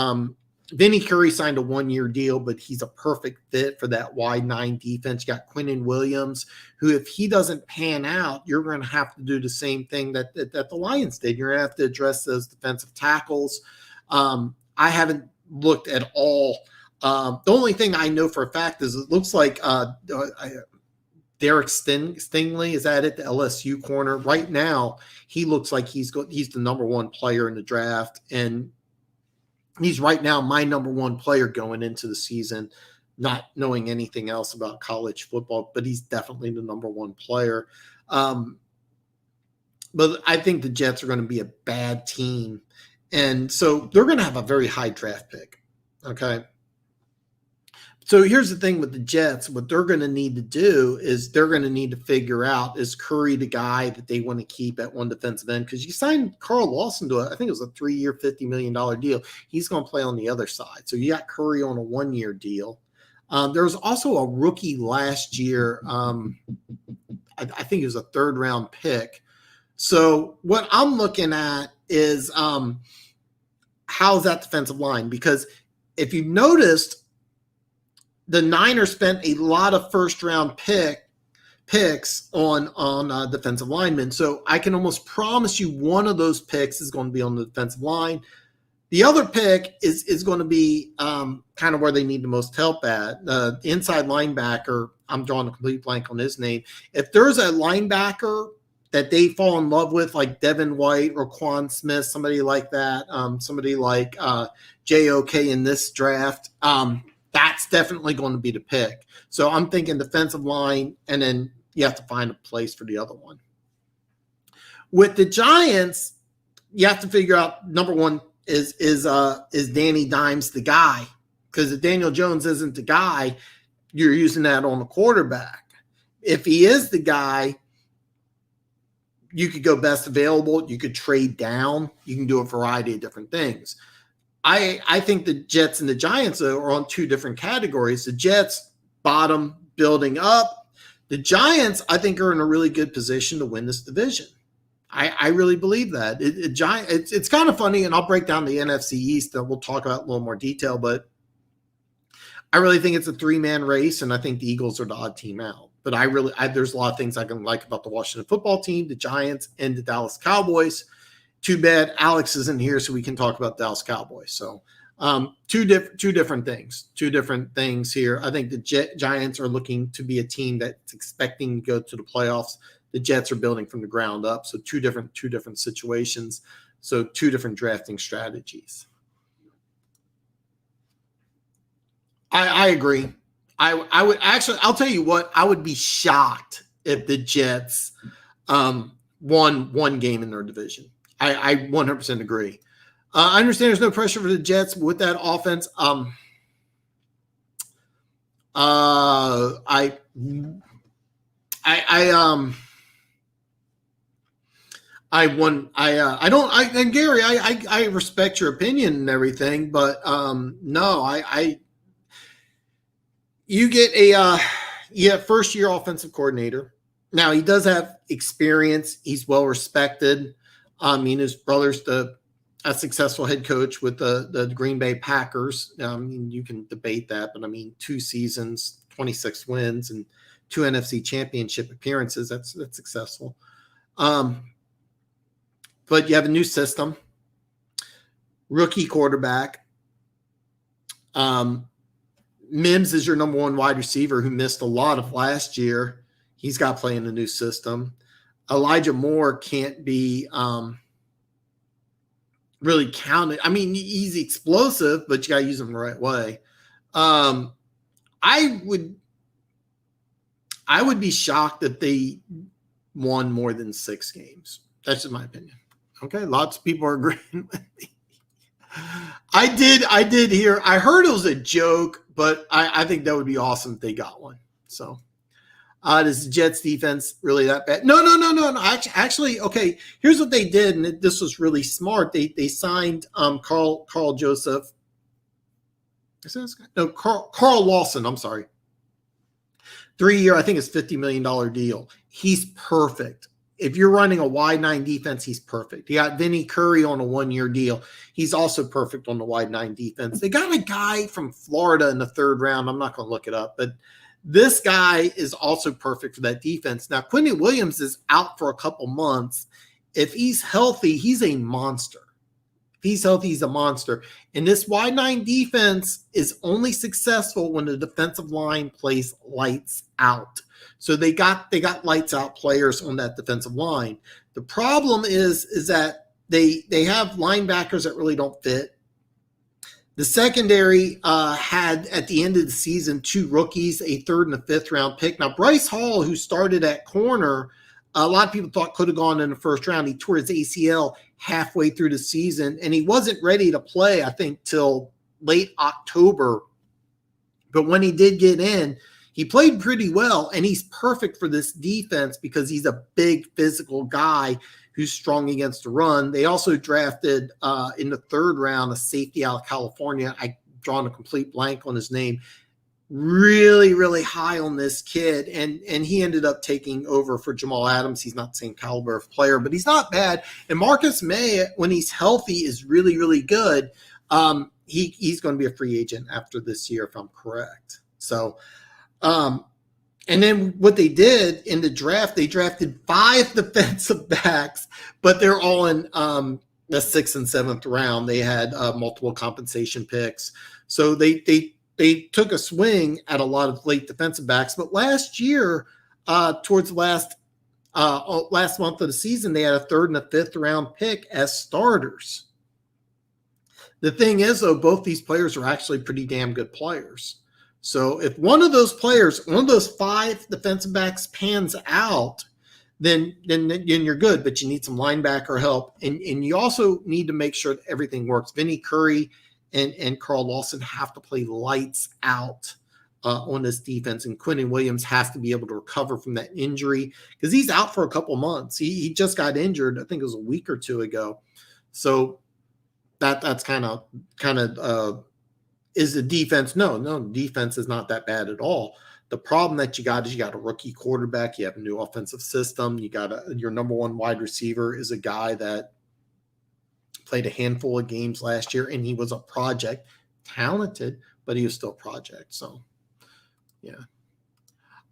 Vinny Curry signed a 1-year deal, but he's a perfect fit for that wide 9 defense. You got Quentin Williams, who if he doesn't pan out, you're going to have to do the same thing that the Lions did. You're going to have to address those defensive tackles. I haven't looked at all. The only thing I know for a fact is it looks like Derek Stingley is at it, the LSU corner. Right now, he looks like he's the number 1 player in the draft, and he's right now my number 1 player going into the season, not knowing anything else about college football, but he's definitely the number 1 player. But I think the Jets are going to be a bad team, and so they're going to have a very high draft pick, okay? So here's the thing with the Jets. What they're going to need to do is they're going to need to figure out, is Curry the guy that they want to keep at one defensive end? Because you signed Carl Lawson to I think it was a 3-year, $50 million deal. He's going to play on the other side. So you got Curry on a 1-year deal. There was also a rookie last year. I think it was a 3rd-round pick. So what I'm looking at is how's that defensive line? Because if you've noticed, the Niners spent a lot of first-round picks on defensive linemen. So I can almost promise you one of those picks is going to be on the defensive line. The other pick is going to be kind of where they need the most help at. The inside linebacker, I'm drawing a complete blank on his name. If there's a linebacker that they fall in love with, like Devin White or Quan Smith, somebody like that, somebody like JOK in this draft, that's definitely going to be the pick. So I'm thinking defensive line, and then you have to find a place for the other one. With the Giants, you have to figure out, number one, is Danny Dimes the guy? Because if Daniel Jones isn't the guy, you're using that on the quarterback. If he is the guy, you could go best available. You could trade down. You can do a variety of different things. I think the Jets and the Giants are on two different categories. The Jets, bottom, building up. The Giants, I think, are in a really good position to win this division. I really believe that. It's kind of funny, and I'll break down the NFC East that we'll talk about in a little more detail, but I really think it's a three-man race, and I think the Eagles are the odd team out. But there's a lot of things I can like about the Washington football team, the Giants, and the Dallas Cowboys. Too bad Alex isn't here, so we can talk about Dallas Cowboys. So two different things here. I think the Giants are looking to be a team that's expecting to go to the playoffs. The Jets are building from the ground up. So two different situations. So two different drafting strategies. I agree. I would actually, I'll tell you what, I would be shocked if the Jets won one game in their division. I 100% agree. I understand there's no pressure for the Jets with that offense. Gary, I respect your opinion and everything, but no, you get a first year offensive coordinator. Now he does have experience. He's well respected. His brother's a successful head coach with the Green Bay Packers. You can debate that, but 2 seasons, 26 wins, and 2 NFC Championship appearances. That's successful. But you have a new system, rookie quarterback. Mims is your number one wide receiver who missed a lot of last year. He's got to play in the new system. Elijah Moore can't be really counted. He's explosive, but you got to use him the right way. I would be shocked if they won more than 6 games. That's just my opinion. Okay, lots of people are agreeing with me. I heard it was a joke, but I think that would be awesome if they got one. So, is the Jets defense really that bad? No. Actually, okay, here's what they did, and this was really smart. They signed Carl Joseph. Carl Lawson, I'm sorry. 3-year, I think it's $50 million deal. He's perfect. If you're running a wide 9 defense, he's perfect. You got Vinny Curry on a 1-year deal. He's also perfect on the wide 9 defense. They got a guy from Florida in the 3rd round. I'm not going to look it up, but this guy is also perfect for that defense. Now, Quentin Williams is out for a couple months. If he's healthy, he's a monster. If he's healthy, he's a monster. And this wide 9 defense is only successful when the defensive line plays lights out. So they got lights out players on that defensive line. The problem is that they have linebackers that really don't fit. The secondary had at the end of the season 2 rookies, a 3rd and a 5th round pick. Now Bryce Hall, who started at corner, a lot of people thought could have gone in the 1st round. He tore his ACL halfway through the season, and he wasn't ready to play, I think, till late October. But when he did get in, he played pretty well, and he's perfect for this defense because he's a big physical guy who's strong against the run. They also drafted in the 3rd round a safety out of California. I've drawn a complete blank on his name. Really, really high on this kid, and he ended up taking over for Jamal Adams. He's not the same caliber of player, but he's not bad. And Marcus May, when he's healthy, is really, really good. He's going to be a free agent after this year, if I'm correct. So, and then what they did in the draft, they drafted 5 defensive backs, but they're all in the 6th and 7th round. They had multiple compensation picks. So they took a swing at a lot of late defensive backs. But last year, towards the last last month of the season, they had a 3rd and a 5th round pick as starters. The thing is, though, both these players are actually pretty damn good players. So if one of those players, one of those 5 defensive backs pans out, then you're good, but you need some linebacker help. And you also need to make sure that everything works. Vinny Curry and Carl Lawson have to play lights out on this defense, and Quentin Williams has to be able to recover from that injury because he's out for a couple months. He just got injured, I think it was a week or 2 ago. So that's kind of is the defense? No, defense is not that bad at all. The problem that you got is you got a rookie quarterback, you have a new offensive system, you got your number 1 wide receiver is a guy that played a handful of games last year, and he was a project, talented, but he was still a project. So, yeah.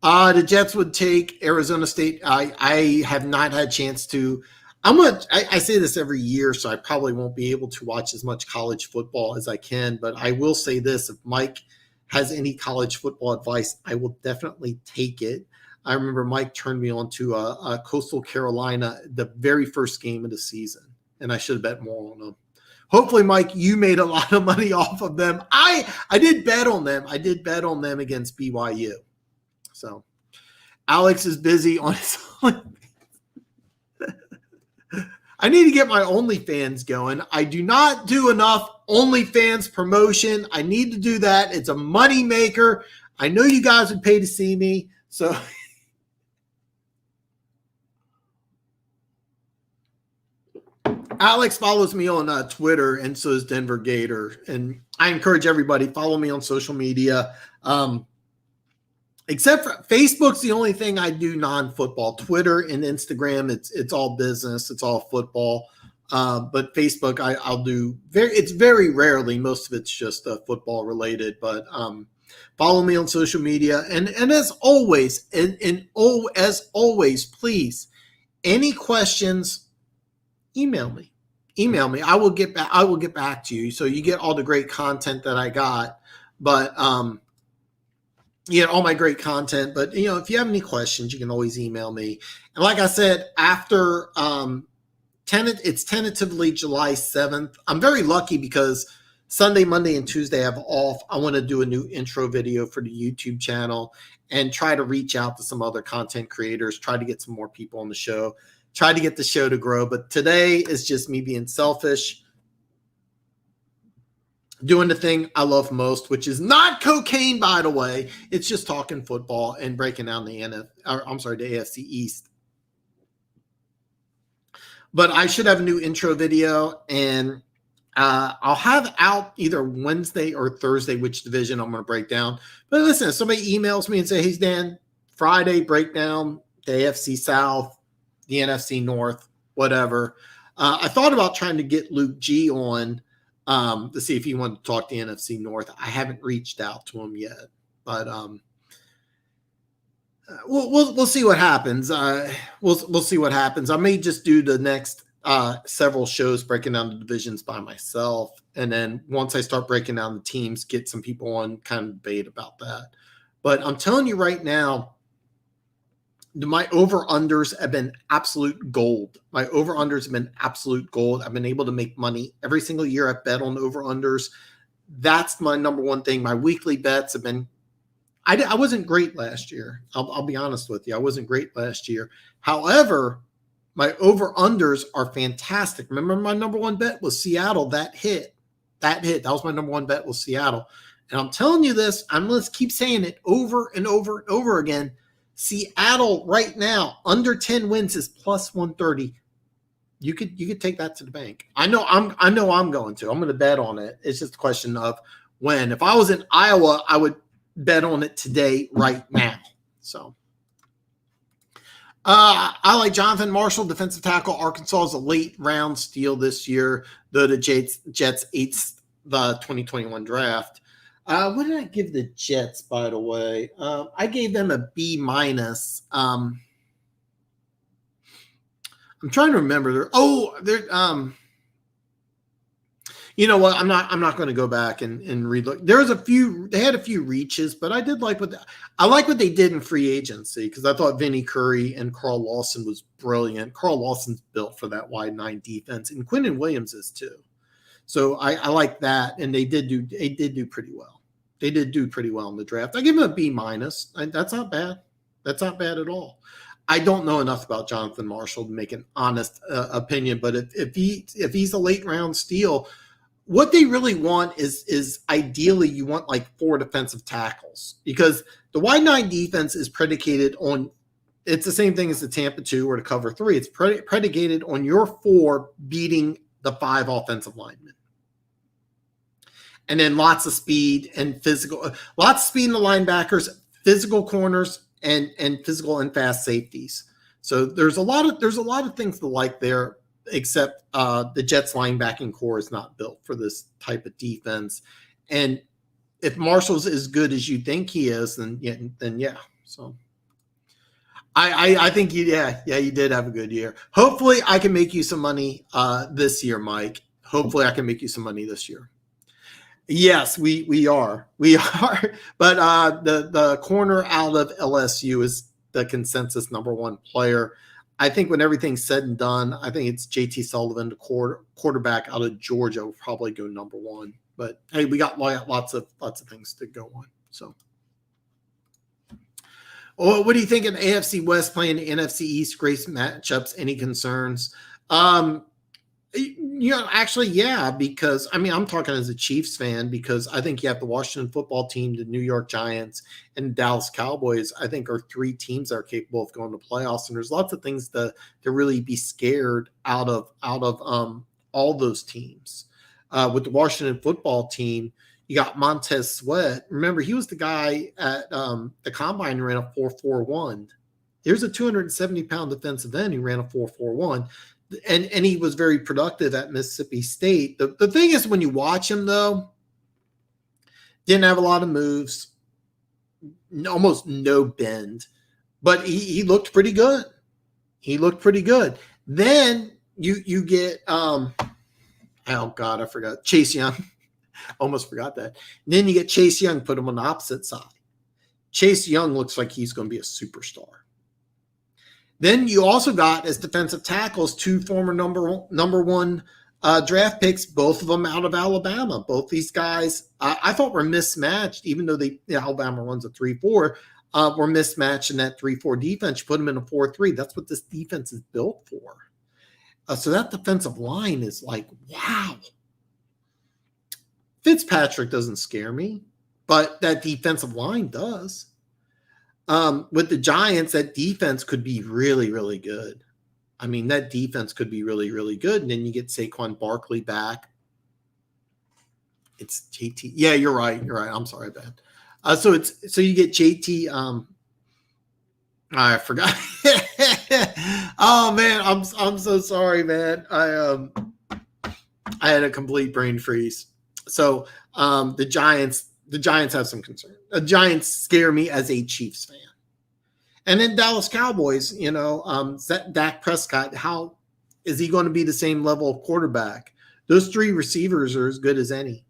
The Jets would take Arizona State. I have not had a chance to. I say this every year, so I probably won't be able to watch as much college football as I can. But I will say this: if Mike has any college football advice, I will definitely take it. I remember Mike turned me on to a Coastal Carolina, the very first game of the season, and I should have bet more on them. Hopefully, Mike, you made a lot of money off of them. I did bet on them. I did bet on them against BYU. So Alex is busy on his own. I need to get my OnlyFans going. I do not do enough OnlyFans promotion. I need to do that. It's a money maker. I know you guys would pay to see me. So Alex follows me on Twitter, and so is Denver Gator. And I encourage everybody, follow me on social media. Except for Facebook's the only thing I do non-football. Twitter and Instagram, it's all business, it's all football. But Facebook, I'll do it's very rarely. Most of it's just football related. But follow me on social media, and as always, as always, please, any questions, email me. I will get back. I will get back to you. So you get all the great content that I got, but you get all my great content. But if you have any questions, you can always email me. And like I said, after it's tentatively July 7th. I'm very lucky because Sunday, Monday, and Tuesday I have off. I want to do a new intro video for the YouTube channel and try to reach out to some other content creators, try to get some more people on the show, try to get the show to grow. But today is just me being selfish, doing the thing I love most, which is not cocaine, by the way. It's just talking football and breaking down the AFC East. But I should have a new intro video, and I'll have out either Wednesday or Thursday which division I'm going to break down. But listen, if somebody emails me and say, hey, Dan, Friday breakdown, the AFC South, the NFC North, whatever. I thought about trying to get Luke G on to see if he wanted to talk to NFC North. I haven't reached out to him yet, but we'll see what happens. We'll see what happens. I may just do the next several shows breaking down the divisions by myself, and then once I start breaking down the teams, get some people on, kind of debate about that. But I'm telling you right now, my over-unders have been absolute gold. My over-unders have been absolute gold. I've been able to make money every single year. I've bet on over-unders. That's my number one thing. My weekly bets have been – I wasn't great last year. I'll be honest with you. I wasn't great last year. However, my over-unders are fantastic. Remember, my number one bet was Seattle. That hit. That was my number one bet was Seattle. And I'm telling you this. I'm going to keep saying it over and over and over again. Seattle right now, under 10 wins is plus 130. You could take that to the bank. I know I'm going to. I'm going to bet on it. It's just a question of when. If I was in Iowa, I would bet on it today, right now. So I like Jonathan Marshall, defensive tackle. Arkansas is a late round steal this year, though the Jets ate the 2021 draft. What did I give the Jets, by the way? I gave them a B-. I'm trying to remember. You know what? I'm not going to go back and relook. There's a few. They had a few reaches, but I did like I like what they did in free agency because I thought Vinny Curry and Carl Lawson was brilliant. Carl Lawson's built for that wide 9 defense, and Quentin Williams is too. So I like that, and they did do pretty well. They did do pretty well in the draft. I give them a B minus. That's not bad. That's not bad at all. I don't know enough about Jonathan Marshall to make an honest opinion, but if he's a late round steal, what they really want is ideally you want like 4 defensive tackles because the wide 9 defense is predicated on, it's the same thing as the Tampa 2 or the cover 3. It's predicated on your 4 beating the 5 offensive linemen. And then lots of speed and physical, lots of speed in the linebackers, physical corners, and physical and fast safeties. So there's a lot of things to like there, except the Jets linebacking core is not built for this type of defense. And if Marshall's as good as you think he is, then yeah. So I think you did have a good year. Hopefully I can make you some money this year, Mike. Hopefully I can make you some money this year. Yes, we are. But the corner out of LSU is the consensus number 1 player. I think when everything's said and done, I think it's JT Sullivan, the quarterback out of Georgia, will probably go number 1. But hey, we got lots of things to go on. So, what do you think of the AFC West playing the NFC East? Great matchups. Any concerns? Actually, yeah, because I'm talking as a Chiefs fan because I think you have the Washington football team, the New York Giants, and Dallas Cowboys. I think are 3 teams that are capable of going to playoffs, and there's lots of things to really be scared out of all those teams. With the Washington football team, you got Montez Sweat. Remember, he was the guy at the combine who ran a 4.41. There's a 270-pound defensive end who ran a 4.41. And he was very productive at Mississippi State. The thing is, when you watch him, though, didn't have a lot of moves, almost no bend, but he looked pretty good. Then you get oh God, I forgot Chase Young. Almost forgot that. And then you get Chase Young, put him on the opposite side. Chase Young looks like he's going to be a superstar. Then you also got as defensive tackles 2 former number 1 draft picks, both of them out of Alabama. Both these guys I thought were mismatched, even though Alabama runs a 3-4, were mismatched in that 3-4 defense. You put them in a 4-3. That's what this defense is built for. So that defensive line is like, wow. Fitzpatrick doesn't scare me, but that defensive line does. With the Giants, that defense could be really, really good. That defense could be really, really good. And then you get Saquon Barkley back. It's JT. Yeah, you're right. I'm sorry, Ben. So you get JT. I forgot. Oh man, I'm so sorry, man. I had a complete brain freeze. So the Giants have some concern. The Giants scare me as a Chiefs fan. And then Dallas Cowboys, Dak Prescott, how is he going to be the same level of quarterback? Those 3 receivers are as good as any.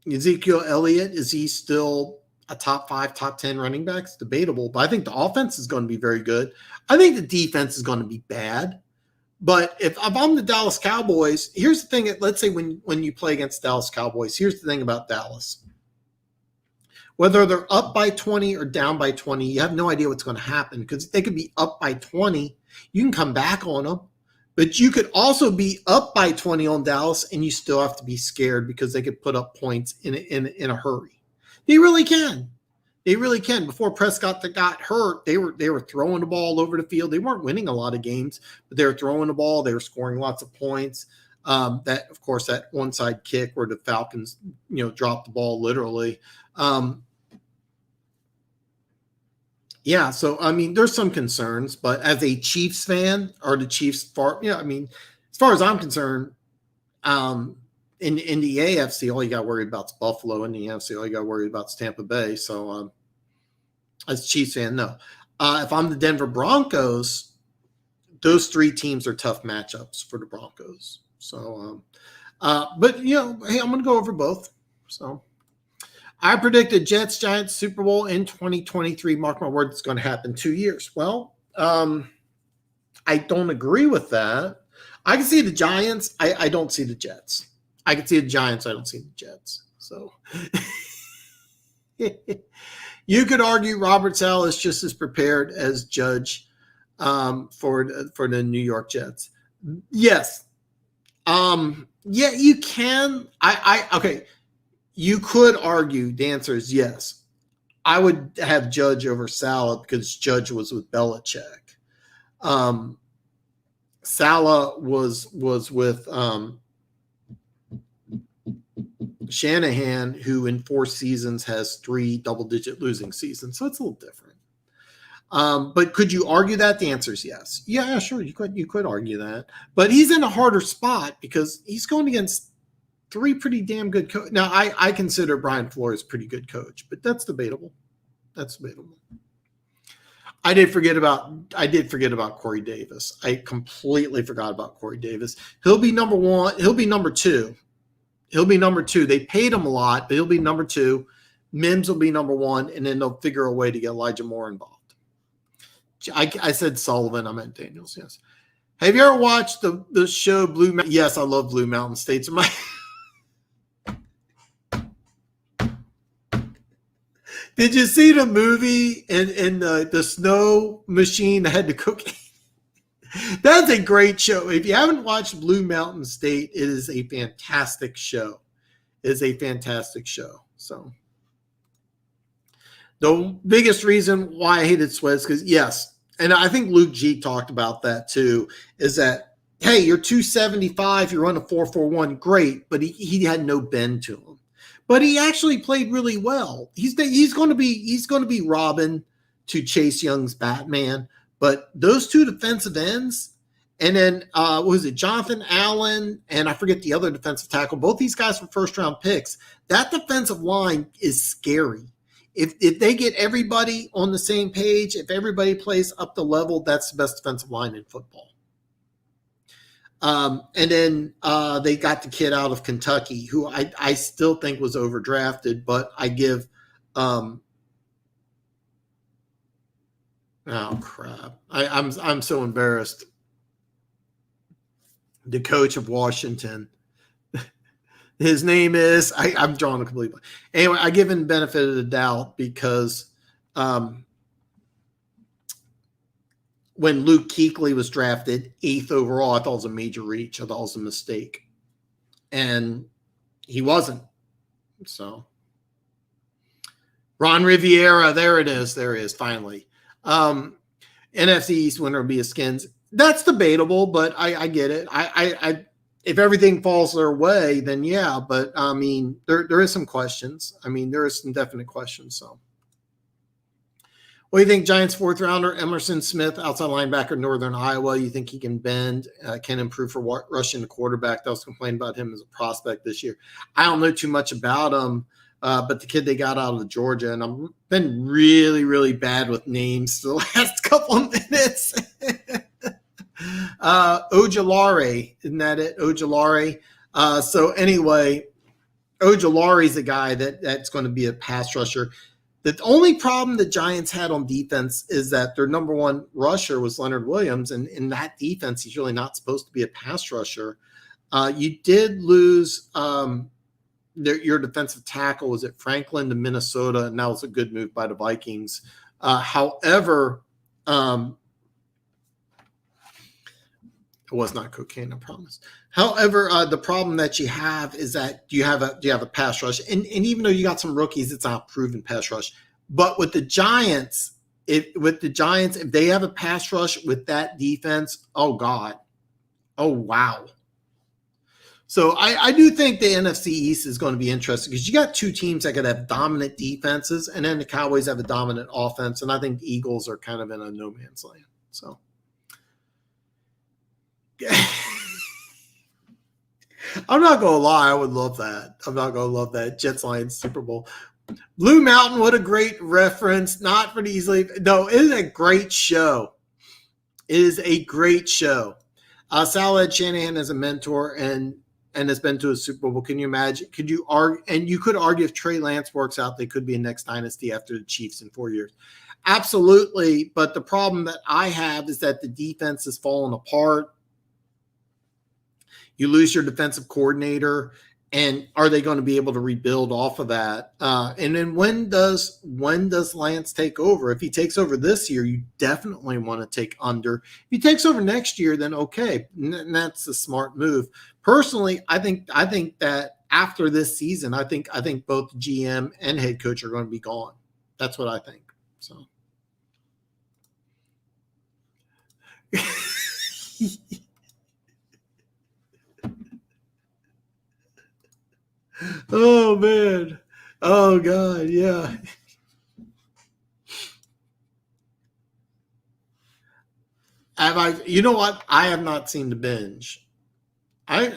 Ezekiel Elliott, is he still a top 5, top 10 running back? It's debatable, but I think the offense is going to be very good. I think the defense is going to be bad. But if I'm the Dallas Cowboys, here's the thing. Let's say when you play against Dallas Cowboys, here's the thing about Dallas. Whether they're up by 20 or down by 20, you have no idea what's going to happen because they could be up by 20. You can come back on them. But you could also be up by 20 on Dallas and you still have to be scared because they could put up points in a hurry. They really can. They really can. Before Prescott got hurt, they were throwing the ball all over the field. They weren't winning a lot of games, but they were throwing the ball. They were scoring lots of points. That, of course, that onside kick where the Falcons, dropped the ball literally. Yeah, so, there's some concerns, but as a Chiefs fan or the Chiefs, as far as I'm concerned, in the AFC, all you got to worry about is Buffalo. In the NFC, all you got to worry about is Tampa Bay. So, as a Chiefs fan, no. If I'm the Denver Broncos, those three teams are tough matchups for the Broncos. So, but hey, I'm going to go over both. So I predicted Jets Giants Super Bowl in 2023. Mark my words, it's going to happen 2 years. Well, I don't agree with that. I can see the Giants. I don't see the Jets. I can see the Giants. I don't see the Jets. So you could argue Robert Saleh is just as prepared as Judge for the New York Jets. Yes. Yeah, you can. Okay. You could argue the answer is yes. I would have Judge over Saleh because Judge was with Belichick. Saleh was with Shanahan, who in 4 seasons has 3 double-digit losing seasons. So it's a little different. But could you argue that? The answer is yes. Yeah, sure. You could argue that. But he's in a harder spot because he's going against 3 pretty damn good coaches. Now, I consider Brian Flores a pretty good coach, but that's debatable. I did forget about Corey Davis. I completely forgot about Corey Davis. He'll be number 1. He'll be number 2. They paid him a lot, but he'll be number 2. Mims will be number 1, and then they'll figure a way to get Elijah Moore involved. I said Sullivan. I meant Daniels, yes. Have you ever watched the show Blue Mountain? Yes, I love Blue Mountain States. Did you see the movie in the snow machine that had the cookie? That's a great show. If you haven't watched Blue Mountain State, it is a fantastic show. So the biggest reason why I hated Sweat is because, yes, and I think Luke G talked about that too, is that, hey, you're 275, you run a 4.41, great, but he had no bend to him. But he actually played really well. He's going to be Robin to Chase Young's Batman. But those 2 defensive ends, and then what was it, Jonathan Allen, and I forget the other defensive tackle. Both these guys were first-round picks. That defensive line is scary. If they get everybody on the same page, if everybody plays up the level, that's the best defensive line in football. And then they got the kid out of Kentucky, who I still think was overdrafted, but I give oh crap. I'm so embarrassed. The coach of Washington. His name is I'm drawing a complete blank. Anyway, I give him the benefit of the doubt because when Luke Kuechly was drafted 8th overall, I thought it was a major reach. I thought it was a mistake. And he wasn't. So Ron Riviera, there it is, finally. NFC East winner will be a Skins. That's debatable, but I get it. I if everything falls their way, then yeah. But I mean, there is some questions. I mean, there is some definite questions. So, what do you think? Giants 4th rounder Emerson Smith, outside linebacker, Northern Iowa. You think he can bend? Can improve for rushing the quarterback? That was complaining about him as a prospect this year. I don't know too much about him. But the kid they got out of Georgia, and I've been really, really bad with names the last couple of minutes. Ojulari, isn't that it? Ojulari. So anyway, Ojulari is a guy that's going to be a pass rusher. The only problem the Giants had on defense is that their number 1 rusher was Leonard Williams, and in that defense, he's really not supposed to be a pass rusher. You did lose your defensive tackle. Was it Franklin to Minnesota? And that was a good move by the Vikings. However, it was not cocaine, I promise. However, the problem that you have is that do you have a pass rush? And even though you got some rookies, it's not proven pass rush. But with the Giants, if they have a pass rush with that defense, oh God. Oh wow. So I do think the NFC East is going to be interesting because you got 2 teams that could have dominant defenses, and then the Cowboys have a dominant offense, and I think the Eagles are kind of in a no man's land. So I'm not going to lie. I would love that. I'm not going to love that. Jets Lions Super Bowl. Blue Mountain, what a great reference. Not for the easily. No, it is a great show. It is a great show. Salad Shanahan is a mentor and has been to a Super Bowl. Can you imagine? Could you argue? And you could argue if Trey Lance works out, they could be a next dynasty after the Chiefs in 4 years. Absolutely. But the problem that I have is that the defense has fallen apart. You lose your defensive coordinator, and are they going to be able to rebuild off of that? And then when does Lance take over? If he takes over this year, you definitely want to take under. If he takes over next year, then okay, and that's a smart move. Personally, I think that after this season, I think both GM and head coach are going to be gone. That's what I think. So. Oh man. Oh God, yeah. You know what? I have not seen The Binge. I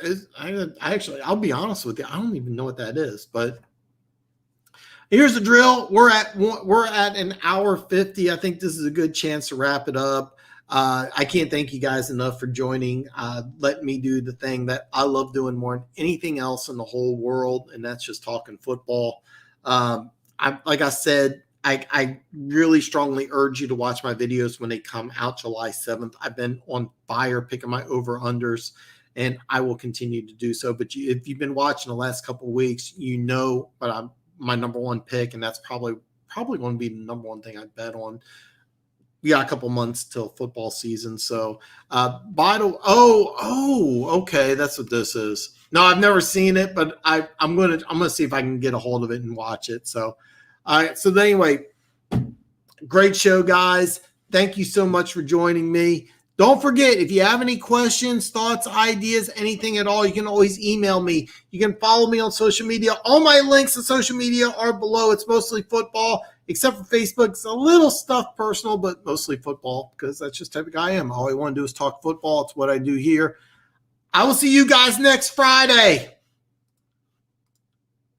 actually, I'll be honest with you, I don't even know what that is, but here's the drill. We're at an hour 50. I think this is a good chance to wrap it up. I can't thank you guys enough for joining. Let me do the thing that I love doing more than anything else in the whole world, and that's just talking football. Like I said, I really strongly urge you to watch my videos when they come out July 7th. I've been on fire picking my over-unders, and I will continue to do so. But if you've been watching the last couple of weeks, you know, but I'm my number one pick, and that's probably going to be the number one thing I bet on. We got a couple months till football season. So, okay, that's what this is. No, I've never seen it, but I'm gonna see if I can get a hold of it and watch it. So, all right. So anyway, great show, guys. Thank you so much for joining me. Don't forget, if you have any questions, thoughts, ideas, anything at all, you can always email me. You can follow me on social media. All my links to social media are below. It's mostly football, except for Facebook. It's a little stuff personal, but mostly football because that's just the type of guy I am. All I want to do is talk football. It's what I do here. I will see you guys next Friday.